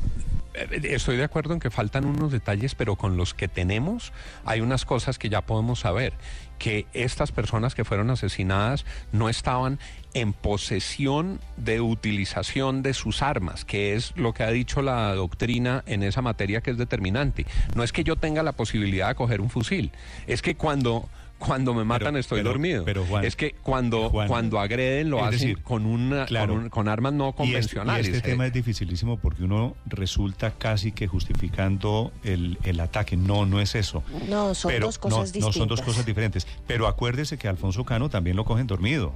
Estoy de acuerdo en que faltan unos detalles, pero con los que tenemos hay unas cosas que ya podemos saber, que estas personas que fueron asesinadas no estaban en posesión de utilización de sus armas, que es lo que ha dicho la doctrina en esa materia, que es determinante. No es que yo tenga la posibilidad de coger un fusil, es que cuando me matan estoy dormido. Pero Juan, es que cuando agreden lo hacen decir, con armas no convencionales. Y este tema es dificilísimo porque uno resulta casi que justificando el ataque. No es eso. No, son dos cosas distintas. No son dos cosas diferentes. Pero acuérdese que a Alfonso Cano también lo cogen dormido.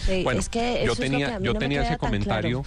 Sí, bueno, es que yo tenía ese comentario.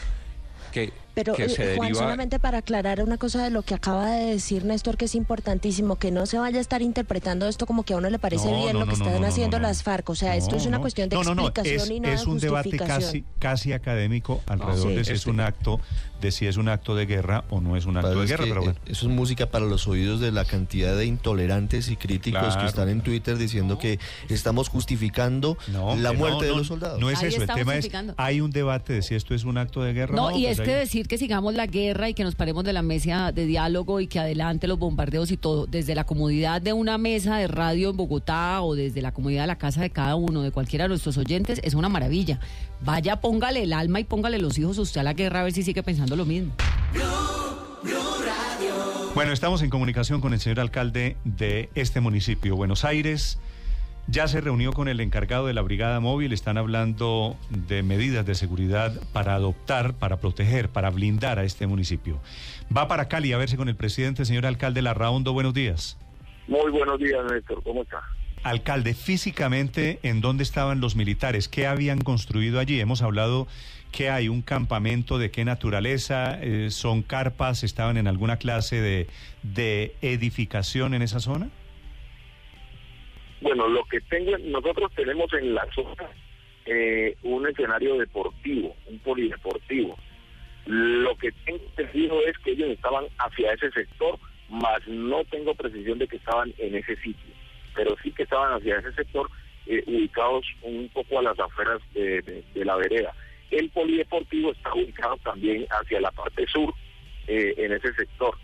Pero Juan, solamente para aclarar una cosa de lo que acaba de decir Néstor, que es importantísimo, que no se vaya a estar interpretando esto como que a uno le parece bien lo que están haciendo las FARC. O sea, esto es una cuestión de explicación y no de justificación. Es un debate casi académico alrededor de si es un acto de guerra o no es un acto de guerra. Pero bueno. Eso es música para los oídos de la cantidad de intolerantes y críticos que están en Twitter diciendo que estamos justificando la muerte de los soldados. No es eso, el tema es, hay un debate de si esto es un acto de guerra o no. Y es que decir que sigamos la guerra y que nos paremos de la mesa de diálogo y que adelante los bombardeos y todo, desde la comodidad de una mesa de radio en Bogotá o desde la comodidad de la casa de cada uno, de cualquiera de nuestros oyentes, es una maravilla. Vaya, póngale el alma y póngale los hijos usted a la guerra a ver si sigue pensando lo mismo. Bueno, estamos en comunicación con el señor alcalde de este municipio, Buenos Aires. Ya se reunió con el encargado de la brigada móvil, están hablando de medidas de seguridad para adoptar, para proteger, para blindar a este municipio. Va para Cali a verse con el presidente, señor alcalde Larraondo, buenos días. Muy buenos días, Néstor, ¿cómo está? Alcalde, físicamente, ¿en dónde estaban los militares? ¿Qué habían construido allí? Hemos hablado que hay un campamento, ¿de qué naturaleza? ¿Son carpas? ¿Estaban en alguna clase de edificación en esa zona? Bueno, nosotros tenemos en la zona un escenario deportivo, un polideportivo. Lo que tengo entendido es que ellos estaban hacia ese sector, mas no tengo precisión de que estaban en ese sitio, pero sí que estaban hacia ese sector, ubicados un poco a las afueras de la vereda. El polideportivo está ubicado también hacia la parte sur, en ese sector.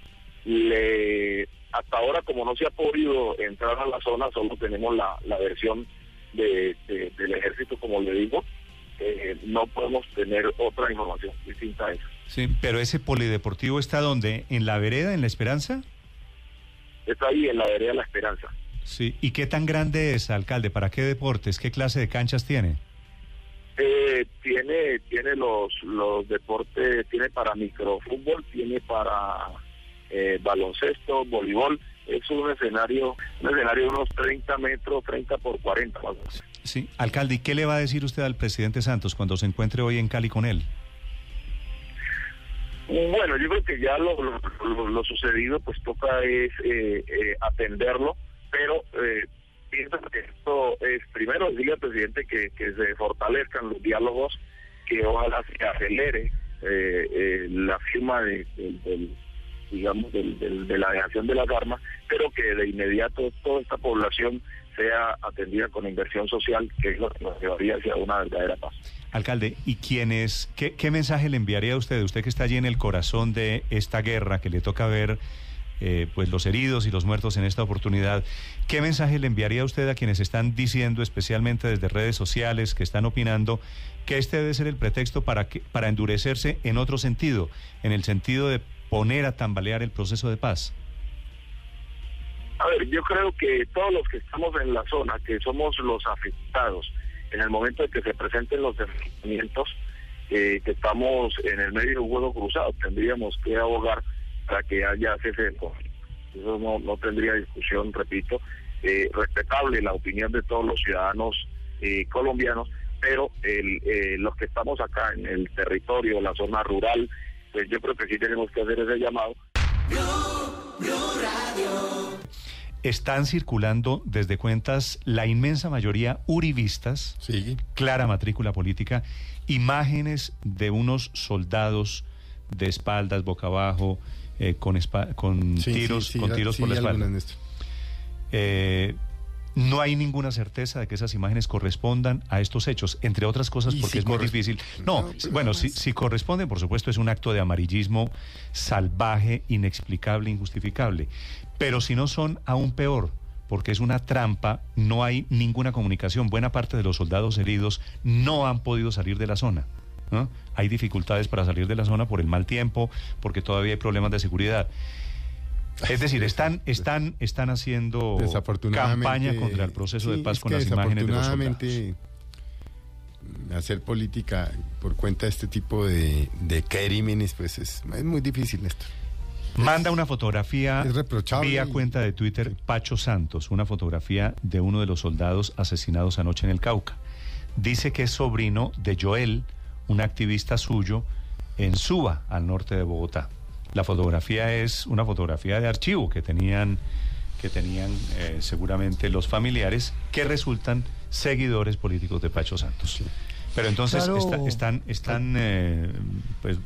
Hasta ahora, como no se ha podido entrar a la zona, solo tenemos la versión del ejército, como le digo, no podemos tener otra información distinta a eso. Sí, pero ese polideportivo ¿está dónde? ¿En la vereda, en La Esperanza? Está ahí, en la vereda La Esperanza. Sí, ¿y qué tan grande es, alcalde? ¿Para qué deportes? ¿Qué clase de canchas tiene? Tiene los deportes, tiene para microfútbol, tiene para baloncesto, voleibol. Es un escenario de unos 30 metros, 30 por 40 más o menos. Sí, alcalde, ¿y qué le va a decir usted al presidente Santos cuando se encuentre hoy en Cali con él? Bueno, yo creo que ya lo sucedido pues toca es atenderlo, pero pienso que esto es primero decirle al presidente que se fortalezcan los diálogos, que ojalá se acelere la firma de la dejación de las armas, pero que de inmediato toda esta población sea atendida con inversión social, que es lo que nos llevaría hacia una verdadera paz. Alcalde, ¿y qué mensaje le enviaría a usted que está allí en el corazón de esta guerra, que le toca ver pues los heridos y los muertos en esta oportunidad? ¿Qué mensaje le enviaría a usted a quienes están diciendo, especialmente desde redes sociales, que están opinando que este debe ser el pretexto para endurecerse en otro sentido, en el sentido de poner a tambalear el proceso de paz? A ver, yo creo que todos los que estamos en la zona, que somos los afectados, en el momento de que se presenten los enfrentamientos, que estamos en el medio de un juego cruzado, tendríamos que abogar para que haya cese del conflicto. Eso no tendría discusión, repito, respetable la opinión de todos los ciudadanos colombianos, pero los que estamos acá en el territorio, la zona rural, pues yo creo que sí tenemos que hacer ese llamado. Están circulando desde cuentas la inmensa mayoría uribistas, sí, clara matrícula política, imágenes de unos soldados de espaldas, boca abajo, con tiros por la espalda. No hay ninguna certeza de que esas imágenes correspondan a estos hechos, entre otras cosas porque es muy difícil. Si corresponden, por supuesto, es un acto de amarillismo salvaje, inexplicable, injustificable. Pero si no son, aún peor, porque es una trampa, no hay ninguna comunicación. Buena parte de los soldados heridos no han podido salir de la zona, ¿no? Hay dificultades para salir de la zona por el mal tiempo, porque todavía hay problemas de seguridad. Es decir, están haciendo campaña contra el proceso de paz con las imágenes de los soldados. Hacer política por cuenta de este tipo de crímenes, pues es muy difícil esto. Manda una fotografía vía cuenta de Twitter, Pacho Santos, una fotografía de uno de los soldados asesinados anoche en el Cauca. Dice que es sobrino de Joel, un activista suyo en Suba, al norte de Bogotá. La fotografía es una fotografía de archivo que tenían seguramente los familiares que resultan seguidores políticos de Pacho Santos. Pero entonces Claro. pues,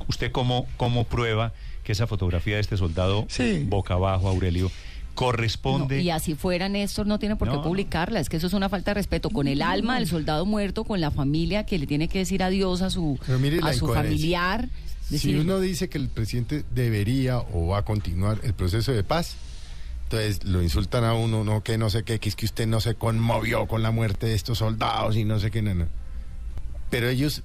¿usted cómo prueba que esa fotografía de este soldado boca abajo, Aurelio, corresponde? No, y así fuera, Néstor, no tiene por qué publicarla. Es que eso es una falta de respeto con el alma del soldado muerto, con la familia que le tiene que decir adiós a su familiar. Si uno dice que el presidente debería o va a continuar el proceso de paz, entonces lo insultan a uno, no sé qué, que es que usted no se conmovió con la muerte de estos soldados y no sé qué, no. Pero ellos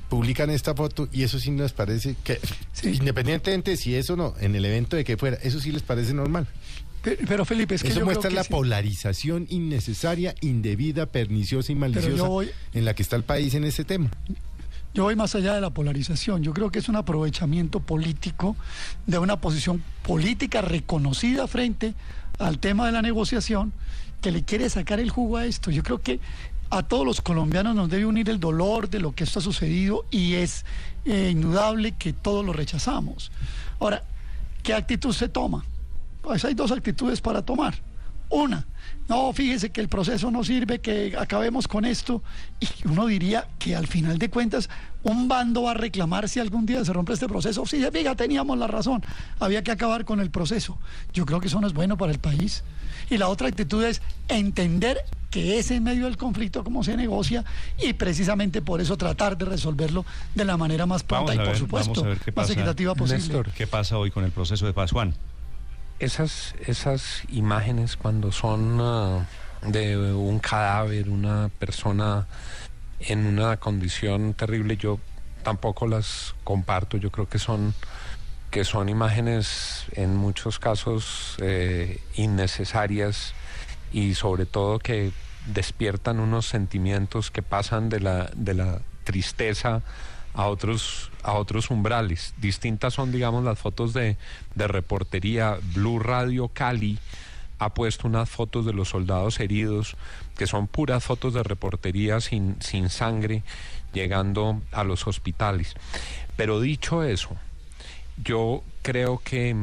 publican esta foto y eso sí les parece que, independientemente si eso no, en el evento de que fuera, eso sí les parece normal. Pero Felipe, es que eso yo muestra creo que la polarización innecesaria, indebida, perniciosa y maliciosa en la que está el país en este tema. Yo voy más allá de la polarización. Yo creo que es un aprovechamiento político de una posición política reconocida frente al tema de la negociación que le quiere sacar el jugo a esto. Yo creo que a todos los colombianos nos debe unir el dolor de lo que esto ha sucedido y es indudable que todos lo rechazamos. Ahora, ¿qué actitud se toma? Pues hay dos actitudes para tomar. Una, no, fíjese que el proceso no sirve, que acabemos con esto. Y uno diría que al final de cuentas un bando va a reclamar si algún día se rompe este proceso. Sí, fíjate, teníamos la razón, había que acabar con el proceso. Yo creo que eso no es bueno para el país. Y la otra actitud es entender que es en medio del conflicto como se negocia y precisamente por eso tratar de resolverlo de la manera más pronta y por supuesto más equitativa posible. Néstor, ¿qué pasa hoy con el proceso de paz, Juan? Esas imágenes cuando son de un cadáver, una persona en una condición terrible, yo tampoco las comparto. Yo creo que son imágenes en muchos casos innecesarias y sobre todo que despiertan unos sentimientos que pasan de la tristeza a otros umbrales. Distintas son, digamos, las fotos de reportería. Blue Radio Cali ha puesto unas fotos de los soldados heridos, que son puras fotos de reportería sin sangre, llegando a los hospitales. Pero dicho eso, yo creo que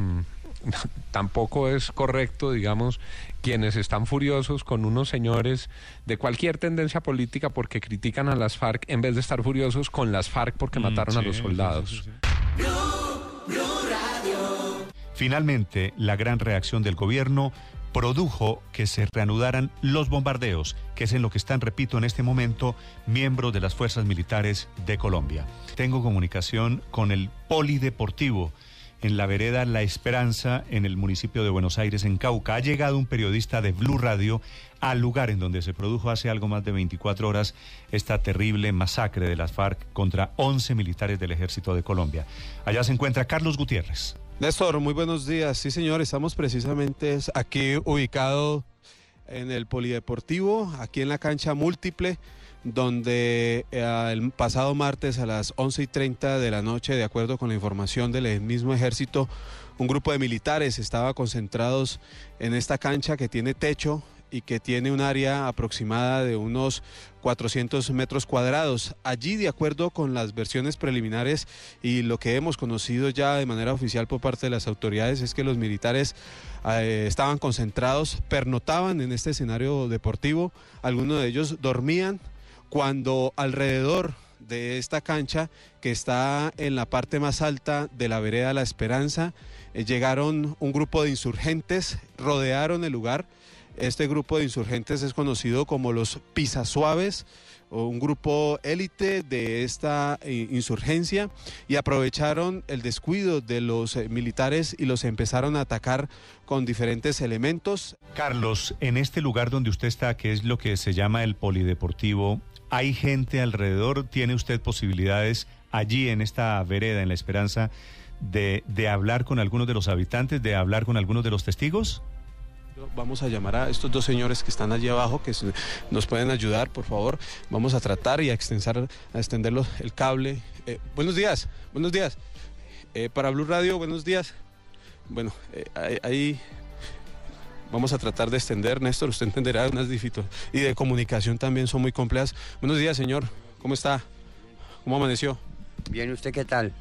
tampoco es correcto, digamos, quienes están furiosos con unos señores de cualquier tendencia política porque critican a las FARC en vez de estar furiosos con las FARC porque mataron a los soldados. Finalmente, la gran reacción del gobierno produjo que se reanudaran los bombardeos, que es en lo que están, repito, en este momento, miembros de las fuerzas militares de Colombia. Tengo comunicación con el Polideportivo en la vereda La Esperanza, en el municipio de Buenos Aires, en Cauca. Ha llegado un periodista de Blue Radio al lugar en donde se produjo hace algo más de 24 horas esta terrible masacre de las FARC contra 11 militares del Ejército de Colombia. Allá se encuentra Carlos Gutiérrez. Néstor, muy buenos días. Sí, señor, estamos precisamente aquí ubicados en el Polideportivo, aquí en la cancha múltiple, donde el pasado martes a las 11:30 de la noche, de acuerdo con la información del mismo ejército, un grupo de militares estaba concentrados en esta cancha que tiene techo y que tiene un área aproximada de unos 400 metros cuadrados. Allí, de acuerdo con las versiones preliminares y lo que hemos conocido ya de manera oficial por parte de las autoridades, es que los militares estaban concentrados, pernotaban en este escenario deportivo, algunos de ellos dormían, cuando alrededor de esta cancha, que está en la parte más alta de la vereda La Esperanza, llegaron un grupo de insurgentes, rodearon el lugar. Este grupo de insurgentes es conocido como los Pisasuaves, o un grupo élite de esta insurgencia, y aprovecharon el descuido de los militares y los empezaron a atacar con diferentes elementos. Carlos, en este lugar donde usted está, que es lo que se llama el Polideportivo, ¿hay gente alrededor? ¿Tiene usted posibilidades allí en esta vereda, en La Esperanza, de hablar con algunos de los habitantes, de hablar con algunos de los testigos? Vamos a llamar a estos dos señores que están allí abajo, que nos pueden ayudar, por favor. Vamos a tratar y a extender el cable. Buenos días, buenos días. Para Blue Radio, buenos días. Bueno, ahí vamos a tratar de extender, Néstor, usted entenderá unas dificultades. Y de comunicación también son muy complejas. Buenos días, señor. ¿Cómo está? ¿Cómo amaneció? Bien, ¿usted qué tal?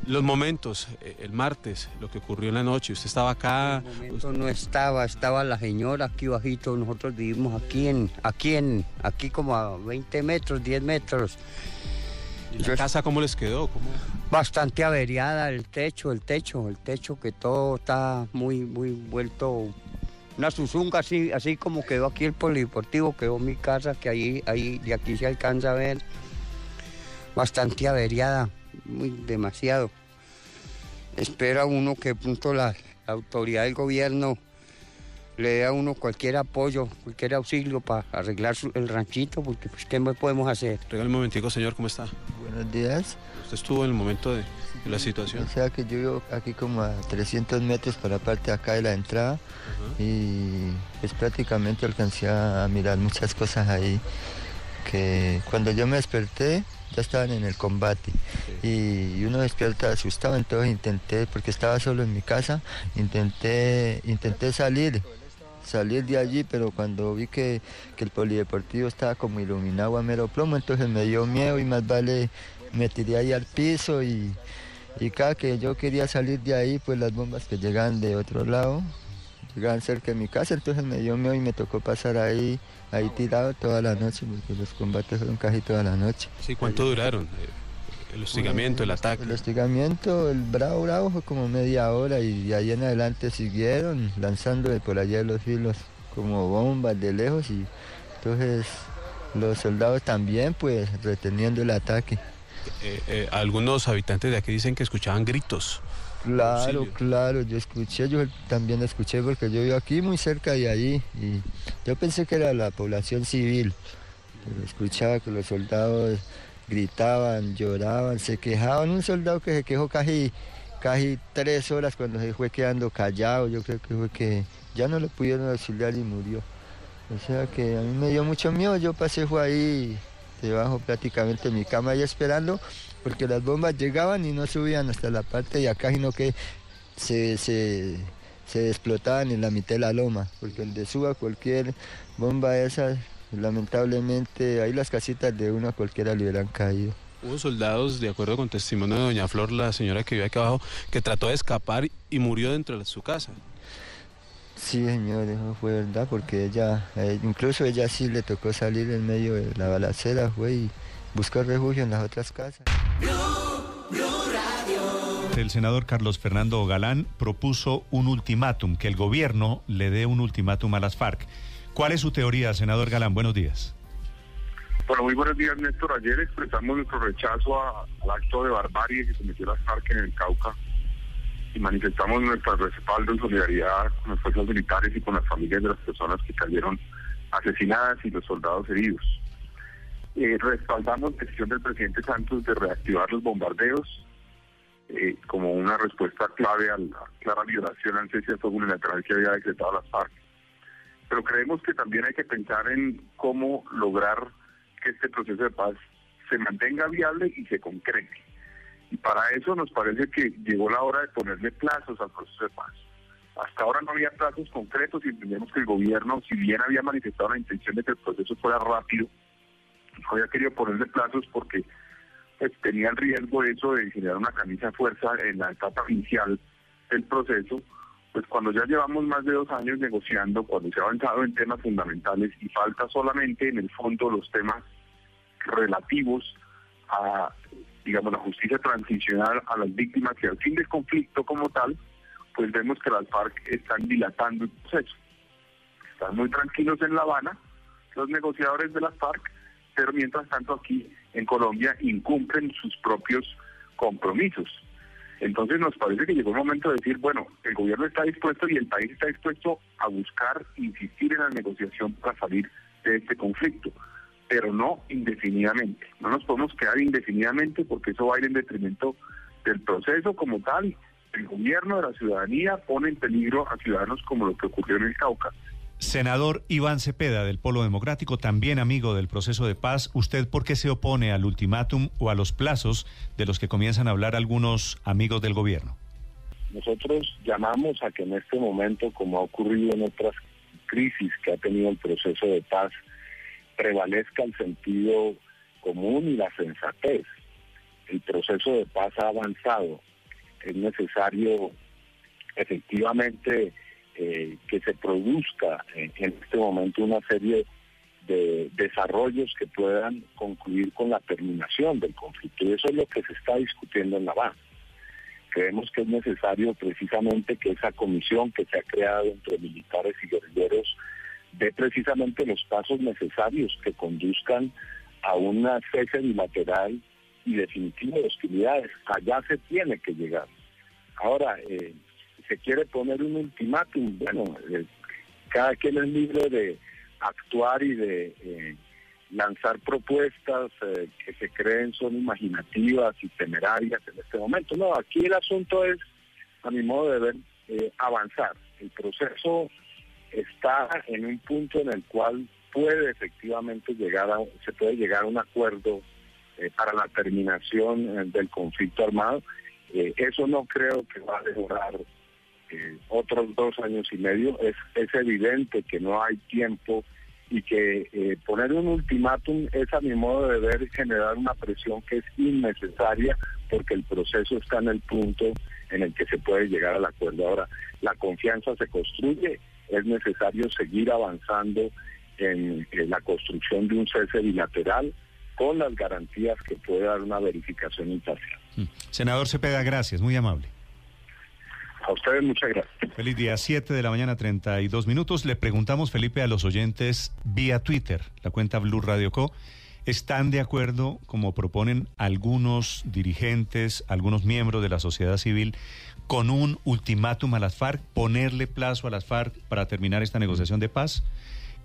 Los momentos, el martes, lo que ocurrió en la noche, usted estaba acá. En el momento no estaba la señora aquí bajito, nosotros vivimos aquí como a 20 metros, 10 metros. ¿Y la casa cómo les quedó? Bastante averiada, el techo, que todo está muy vuelto, una zuzunga así como quedó aquí el polideportivo, quedó mi casa, que ahí de aquí se alcanza a ver, bastante averiada. Demasiado. Espera uno que pronto la autoridad del gobierno le dé a uno cualquier apoyo, cualquier auxilio para arreglar el ranchito, porque pues ¿qué podemos hacer? Regale un momentico, señor, ¿cómo está? Buenos días. ¿Usted estuvo en el momento de la situación? O sea que yo vivo aquí como a 300 metros para la parte de acá de la entrada y pues prácticamente alcancé a mirar muchas cosas ahí que cuando yo me desperté ya estaban en el combate y uno despierta asustado, entonces intenté, porque estaba solo en mi casa, intenté salir de allí, pero cuando vi que el polideportivo estaba como iluminado a mero plomo, entonces me dio miedo y más vale me tiré ahí al piso y cada que yo quería salir de ahí, pues las bombas que llegaban de otro lado llegaban cerca de mi casa, entonces me dio miedo y me tocó pasar ahí tirado toda la noche, porque los combates fueron casi toda la noche. Sí, ¿cuánto duraron? El hostigamiento, el ataque. El hostigamiento, el bravo fue como media hora y de ahí en adelante siguieron lanzando por allá de los hilos como bombas de lejos y entonces los soldados también pues reteniendo el ataque. Algunos habitantes de aquí dicen que escuchaban gritos. Claro, yo también escuché porque yo vivo aquí muy cerca de ahí y yo pensé que era la población civil, pero escuchaba que los soldados gritaban, lloraban, se quejaban, un soldado que se quejó casi 3 horas cuando se fue quedando callado, yo creo que fue que ya no lo pudieron auxiliar y murió, o sea que a mí me dio mucho miedo, yo fue ahí debajo prácticamente de mi cama ahí esperando, porque las bombas llegaban y no subían hasta la parte de acá, sino que se explotaban en la mitad de la loma, porque donde suba cualquier bomba esa, lamentablemente ahí las casitas de uno a cualquiera le hubieran caído. Hubo soldados, de acuerdo con testimonio de doña Flor, la señora que vive aquí abajo, que trató de escapar y murió dentro de su casa. Sí, señor, eso fue verdad, porque incluso ella sí le tocó salir en medio de la balacera, fue y buscar refugio en las otras casas. El senador Carlos Fernando Galán propuso un ultimátum, que el gobierno le dé un ultimátum a las FARC. ¿Cuál es su teoría, senador Galán? Buenos días. Bueno, muy buenos días, Néstor. Ayer expresamos nuestro rechazo al acto de barbarie que cometió las FARC en el Cauca y manifestamos nuestro respaldo y solidaridad con las fuerzas militares y con las familias de las personas que cayeron asesinadas y los soldados heridos. Respaldamos la decisión del presidente Santos de reactivar los bombardeos como una respuesta clave a la clara violación al cese de fuego unilateral que había decretado las FARC. Pero creemos que también hay que pensar en cómo lograr que este proceso de paz se mantenga viable y se concrete. Y para eso nos parece que llegó la hora de ponerle plazos al proceso de paz. Hasta ahora no había plazos concretos y entendemos que el gobierno, si bien había manifestado la intención de que el proceso fuera rápido, no había querido ponerle plazos porque pues, tenía el riesgo de eso de generar una camisa de fuerza en la etapa inicial del proceso. Pues cuando ya llevamos más de 2 años negociando, cuando se ha avanzado en temas fundamentales y falta solamente en el fondo los temas relativos a, digamos, la justicia transicional a las víctimas y al fin del conflicto como tal, pues vemos que las FARC están dilatando el proceso. Están muy tranquilos en La Habana, los negociadores de las FARC, pero mientras tanto aquí en Colombia incumplen sus propios compromisos. Entonces nos parece que llegó el momento de decir, bueno, el gobierno está dispuesto y el país está dispuesto a buscar, insistir en la negociación para salir de este conflicto, pero no indefinidamente. No nos podemos quedar indefinidamente porque eso va a ir en detrimento del proceso como tal. El gobierno de la ciudadanía pone en peligro a ciudadanos como lo que ocurrió en el Cauca. Senador Iván Cepeda, del Polo Democrático, también amigo del proceso de paz, ¿usted por qué se opone al ultimátum o a los plazos de los que comienzan a hablar algunos amigos del gobierno? Nosotros llamamos a que en este momento, como ha ocurrido en otras crisis que ha tenido el proceso de paz, prevalezca el sentido común y la sensatez. el proceso de paz ha avanzado. Es necesario efectivamente que se produzca en este momento una serie de desarrollos que puedan concluir con la terminación del conflicto, y eso es lo que se está discutiendo en La Habana. Creemos que es necesario precisamente que esa comisión que se ha creado entre militares y guerrilleros dé precisamente los pasos necesarios que conduzcan a una cese bilateral y definitivo de hostilidades. Allá se tiene que llegar. Ahora, se quiere poner un ultimátum. Bueno, cada quien es libre de actuar y de lanzar propuestas que se creen son imaginativas y temerarias en este momento. No, aquí el asunto es, a mi modo de ver, avanzar. El proceso está en un punto en el cual puede efectivamente se puede llegar a un acuerdo para la terminación del conflicto armado. Eso no creo que va a demorar otros 2 años y medio. Es evidente que no hay tiempo y que poner un ultimátum es, a mi modo de ver, generar una presión que es innecesaria, porque el proceso está en el punto en el que se puede llegar al acuerdo. Ahora, la confianza se construye, es necesario seguir avanzando en la construcción de un cese bilateral con las garantías que puede dar una verificación imparcial. Senador Cepeda, gracias, muy amable. A ustedes muchas gracias. Feliz día, 7:32 a.m. Le preguntamos, Felipe, a los oyentes vía Twitter, la cuenta Blue Radio Co. ¿Están de acuerdo, como proponen algunos dirigentes, algunos miembros de la sociedad civil, con un ultimátum a las FARC, ponerle plazo a las FARC para terminar esta negociación de paz?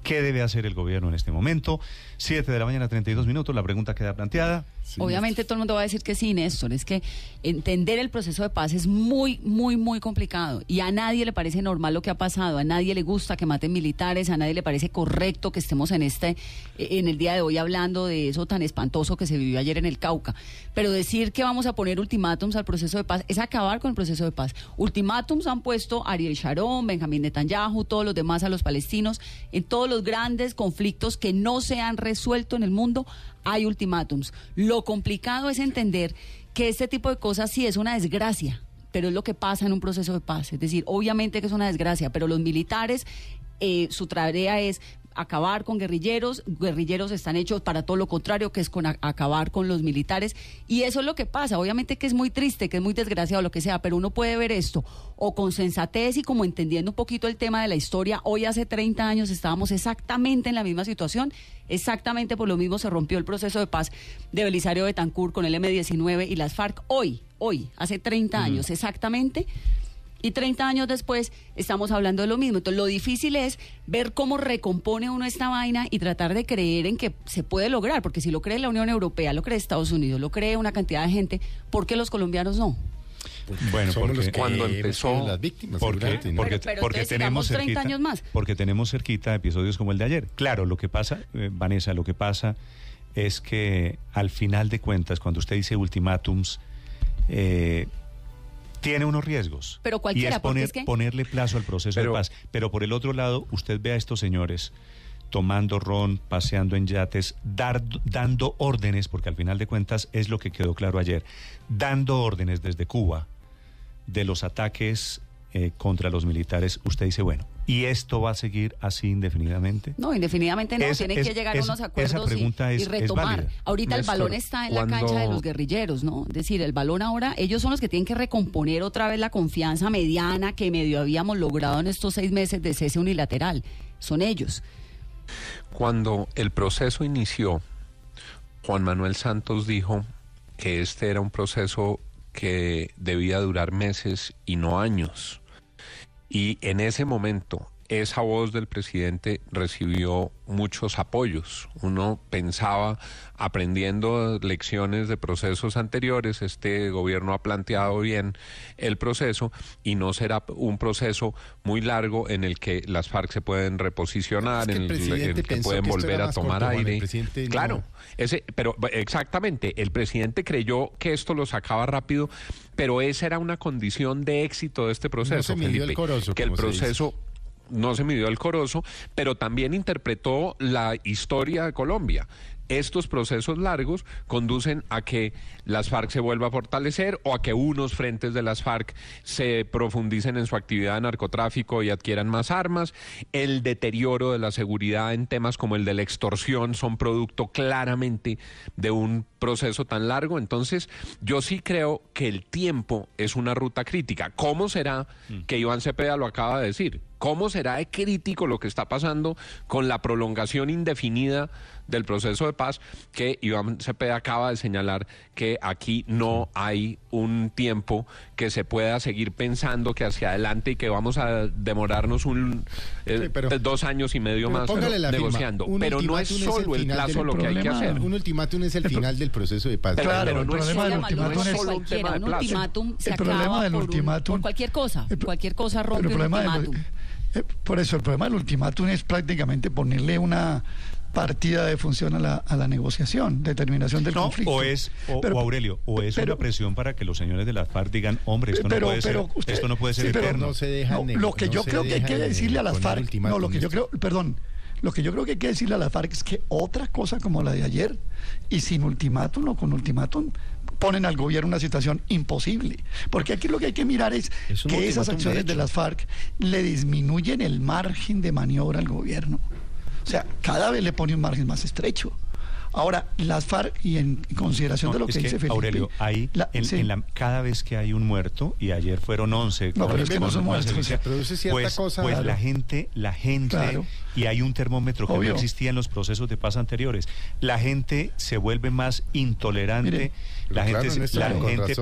¿Qué debe hacer el gobierno en este momento? 7:32 a.m, la pregunta queda planteada. Sí. Obviamente todo el mundo va a decir que sí, Néstor. Es que entender el proceso de paz es muy, muy, muy complicado. Y a nadie le parece normal lo que ha pasado. A nadie le gusta que maten militares. A nadie le parece correcto que estemos en el día de hoy hablando de eso tan espantoso que se vivió ayer en el Cauca. Pero decir que vamos a poner ultimátums al proceso de paz es acabar con el proceso de paz. Ultimátums han puesto Ariel Sharon, Benjamín Netanyahu, todos los demás a los palestinos. En todos los grandes conflictos que no se han resuelto en el mundo hay ultimátums. Lo complicado es entender que este tipo de cosas sí es una desgracia, pero es lo que pasa en un proceso de paz. Es decir, obviamente que es una desgracia, pero los militares, su tarea es acabar con guerrilleros. Guerrilleros están hechos para todo lo contrario, que es con acabar con los militares, y eso es lo que pasa. Obviamente que es muy triste, que es muy desgraciado, lo que sea, pero uno puede ver esto o con sensatez y como entendiendo un poquito el tema de la historia. Hoy hace 30 años estábamos exactamente en la misma situación, exactamente por lo mismo se rompió el proceso de paz de Belisario Betancur con el M-19 y las FARC. Hoy, hace 30 años exactamente. Y 30 años después estamos hablando de lo mismo. Entonces lo difícil es ver cómo recompone uno esta vaina y tratar de creer en que se puede lograr, porque si lo cree la Unión Europea, lo cree Estados Unidos, lo cree una cantidad de gente, ¿por qué los colombianos no? Bueno, porque cuando empezó las víctimas, porque tenemos 30 años más. Porque tenemos cerquita episodios como el de ayer. Claro, lo que pasa, Vanessa, lo que pasa es que al final de cuentas, cuando usted dice ultimátums, tiene unos riesgos. Pero cualquiera, y es ponerle plazo al proceso de paz. Pero por el otro lado, usted ve a estos señores tomando ron, paseando en yates, dando órdenes, porque al final de cuentas es lo que quedó claro ayer, dando órdenes desde Cuba de los ataques contra los militares. Usted dice, bueno, ¿y esto va a seguir así indefinidamente? No, indefinidamente no, tienen que llegar a unos acuerdos y retomar. Ahorita Néstor, el balón está en la cancha de los guerrilleros, ¿no? Es decir, el balón ahora, ellos son los que tienen que recomponer otra vez la confianza mediana que medio habíamos logrado en estos 6 meses de cese unilateral. Son ellos. Cuando el proceso inició, Juan Manuel Santos dijo que este era un proceso que debía durar meses y no años. Y en ese momento, esa voz del presidente recibió muchos apoyos. Uno pensaba, aprendiendo lecciones de procesos anteriores, este gobierno ha planteado bien el proceso y no será un proceso muy largo en el que las FARC se pueden reposicionar, en el que pueden volver a tomar aire. Claro, pero exactamente, el presidente creyó que esto lo sacaba rápido, pero esa era una condición de éxito de este proceso, no se midió el corozo, que el proceso no se midió el corozo, pero también interpretó la historia de Colombia. estos procesos largos conducen a que las FARC se vuelva a fortalecer o a que unos frentes de las FARC se profundicen en su actividad de narcotráfico y adquieran más armas. El deterioro de la seguridad en temas como el de la extorsión son producto claramente de un proceso tan largo. Entonces, yo sí creo que el tiempo es una ruta crítica. ¿Cómo será que Iván Cepeda lo acaba de decir? ¿Cómo será de crítico lo que está pasando con la prolongación indefinida del proceso de paz? Que Iván Cepeda acaba de señalar que aquí no hay un tiempo que se pueda seguir pensando que hacia adelante y que vamos a demorarnos 2 años y medio más negociando. Pero no es solo el plazo lo que hay que hacer. Un ultimátum es el final del proceso de paz. Pero no es solo un tema de plazo. Un ultimátum se acaba por cualquier cosa. Cualquier cosa rompe un ultimátum. Por eso el problema del ultimátum es prácticamente ponerle una partida de función a la negociación, determinación del conflicto. Aurelio, una presión para que los señores de la FARC digan, hombre, esto no puede ser eterno. Lo que yo creo que hay que decirle a las FARC, lo que yo creo que hay que decirle a las FARC es que otra cosa como la de ayer, y sin ultimátum o con ultimátum, ponen al gobierno en una situación imposible. Porque aquí lo que hay que mirar es que esas acciones de las FARC le disminuyen el margen de maniobra al gobierno. O sea, cada vez le pone un margen más estrecho. Ahora, las FARC, y en consideración de lo que dice Felipe... Aurelio, cada vez que hay un muerto, y ayer fueron 11... No, pero es que no son muertos. Se produce cierta cosa... Pues la gente, claro. Y hay un termómetro que no existía en los procesos de paz anteriores. La gente se vuelve más intolerante, la gente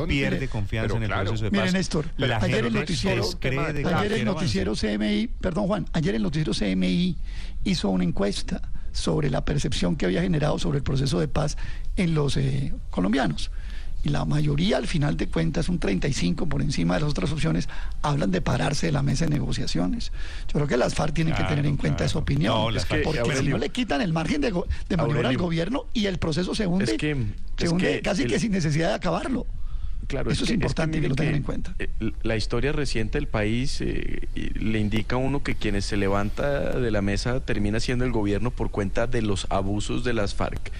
pierde confianza en el proceso de paz. Miren, Néstor, ayer el noticiero CMI, perdón Juan, ayer el noticiero CMI hizo una encuesta sobre la percepción que había generado sobre el proceso de paz en los colombianos. Y la mayoría, al final de cuentas, un 35% por encima de las otras opciones, hablan de pararse de la mesa de negociaciones. Yo creo que las FARC tienen que tener en cuenta esa opinión, porque si no le quitan el margen de maniobra al gobierno y el proceso se hunde, casi que sin necesidad de acabarlo. Claro, eso es importante que lo tengan en cuenta. La historia reciente del país le indica a uno que quienes se levanta de la mesa termina siendo el gobierno por cuenta de los abusos de las FARC,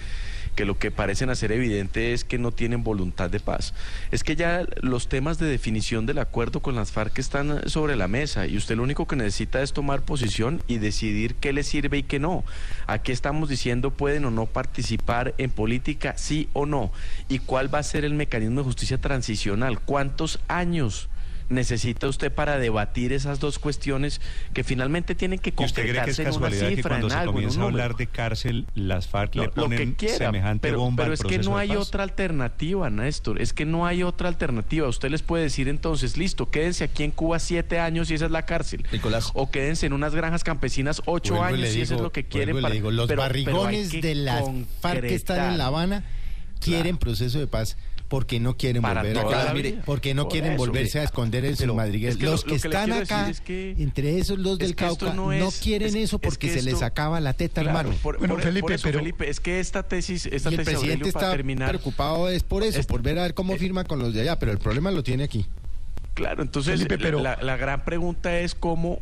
que lo que parecen hacer evidente es que no tienen voluntad de paz. Es que ya los temas de definición del acuerdo con las FARC están sobre la mesa y usted lo único que necesita es tomar posición y decidir qué le sirve y qué no. Aquí estamos diciendo pueden o no participar en política, sí o no, y cuál va a ser el mecanismo de justicia transicional, cuántos años necesita usted para debatir esas dos cuestiones que finalmente tienen que concretarse en una cifra, que cuando se comienza a hablar de cárcel, las FARC le ponen semejante bomba al proceso de paz? Pero es que no hay otra alternativa, Néstor, es que no hay otra alternativa. Usted les puede decir entonces, listo, quédense aquí en Cuba 7 años y esa es la cárcel. Nicolás. O quédense en unas granjas campesinas 8 años y eso es lo que quieren. Los barrigones de las FARC que están en La Habana quieren proceso de paz. Porque no quieren porque no quieren volverse a esconder en sus madrigueras. Los que están acá, entre esos los del Cauca, no quieren eso porque se les acaba la teta, hermano. Felipe, es que esta tesis el presidente está preocupado por eso, por ver a ver cómo firma con los de allá, pero el problema lo tiene aquí. Claro, entonces la gran pregunta es cómo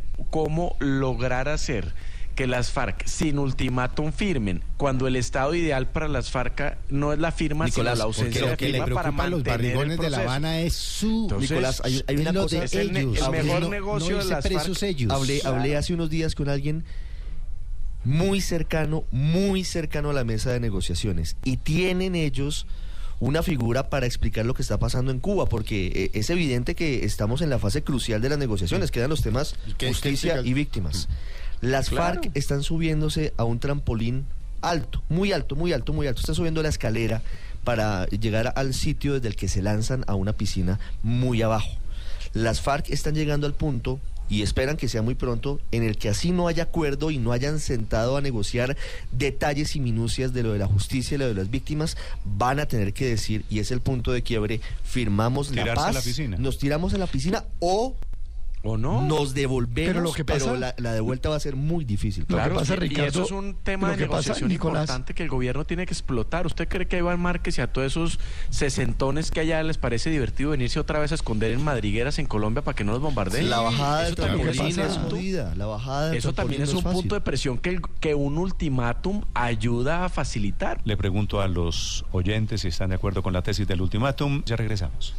lograr hacer que las FARC sin ultimátum firmen, cuando el estado ideal para las FARC no es la firma, Nicolás, sino la ausencia de firma. Lo que le preocupa a los barrigones de La Habana es su... Entonces, Nicolás, hay una cosa... Es el mejor negocio de las FARC. Hablé hace unos días con alguien muy cercano a la mesa de negociaciones, y tienen ellos una figura para explicar lo que está pasando en Cuba, porque es evidente que estamos en la fase crucial de las negociaciones, quedan los temas justicia y víctimas. Las FARC están subiéndose a un trampolín alto, muy alto, están subiendo la escalera para llegar al sitio desde el que se lanzan a una piscina muy abajo. Las FARC están llegando al punto, y esperan que sea muy pronto, en el que así no haya acuerdo y no hayan sentado a negociar detalles y minucias de lo de la justicia y lo de las víctimas, van a tener que decir, y es el punto de quiebre, firmamos la paz, nos tiramos a la piscina o ¿O no? Nos devolvemos, pero, lo que pasa, la de vuelta va a ser muy difícil. Claro, lo que pasa, Ricardo, y eso es un tema de negociación importante que el gobierno tiene que explotar. ¿Usted cree que a Iván Márquez y a todos esos sesentones que allá les parece divertido venirse otra vez a esconder en madrigueras en Colombia para que no los bombardeen? La bajada del trampolín es jodida. La bajada del Eso también es un punto de presión que un ultimátum ayuda a facilitar. Le pregunto a los oyentes si están de acuerdo con la tesis del ultimátum. Ya regresamos.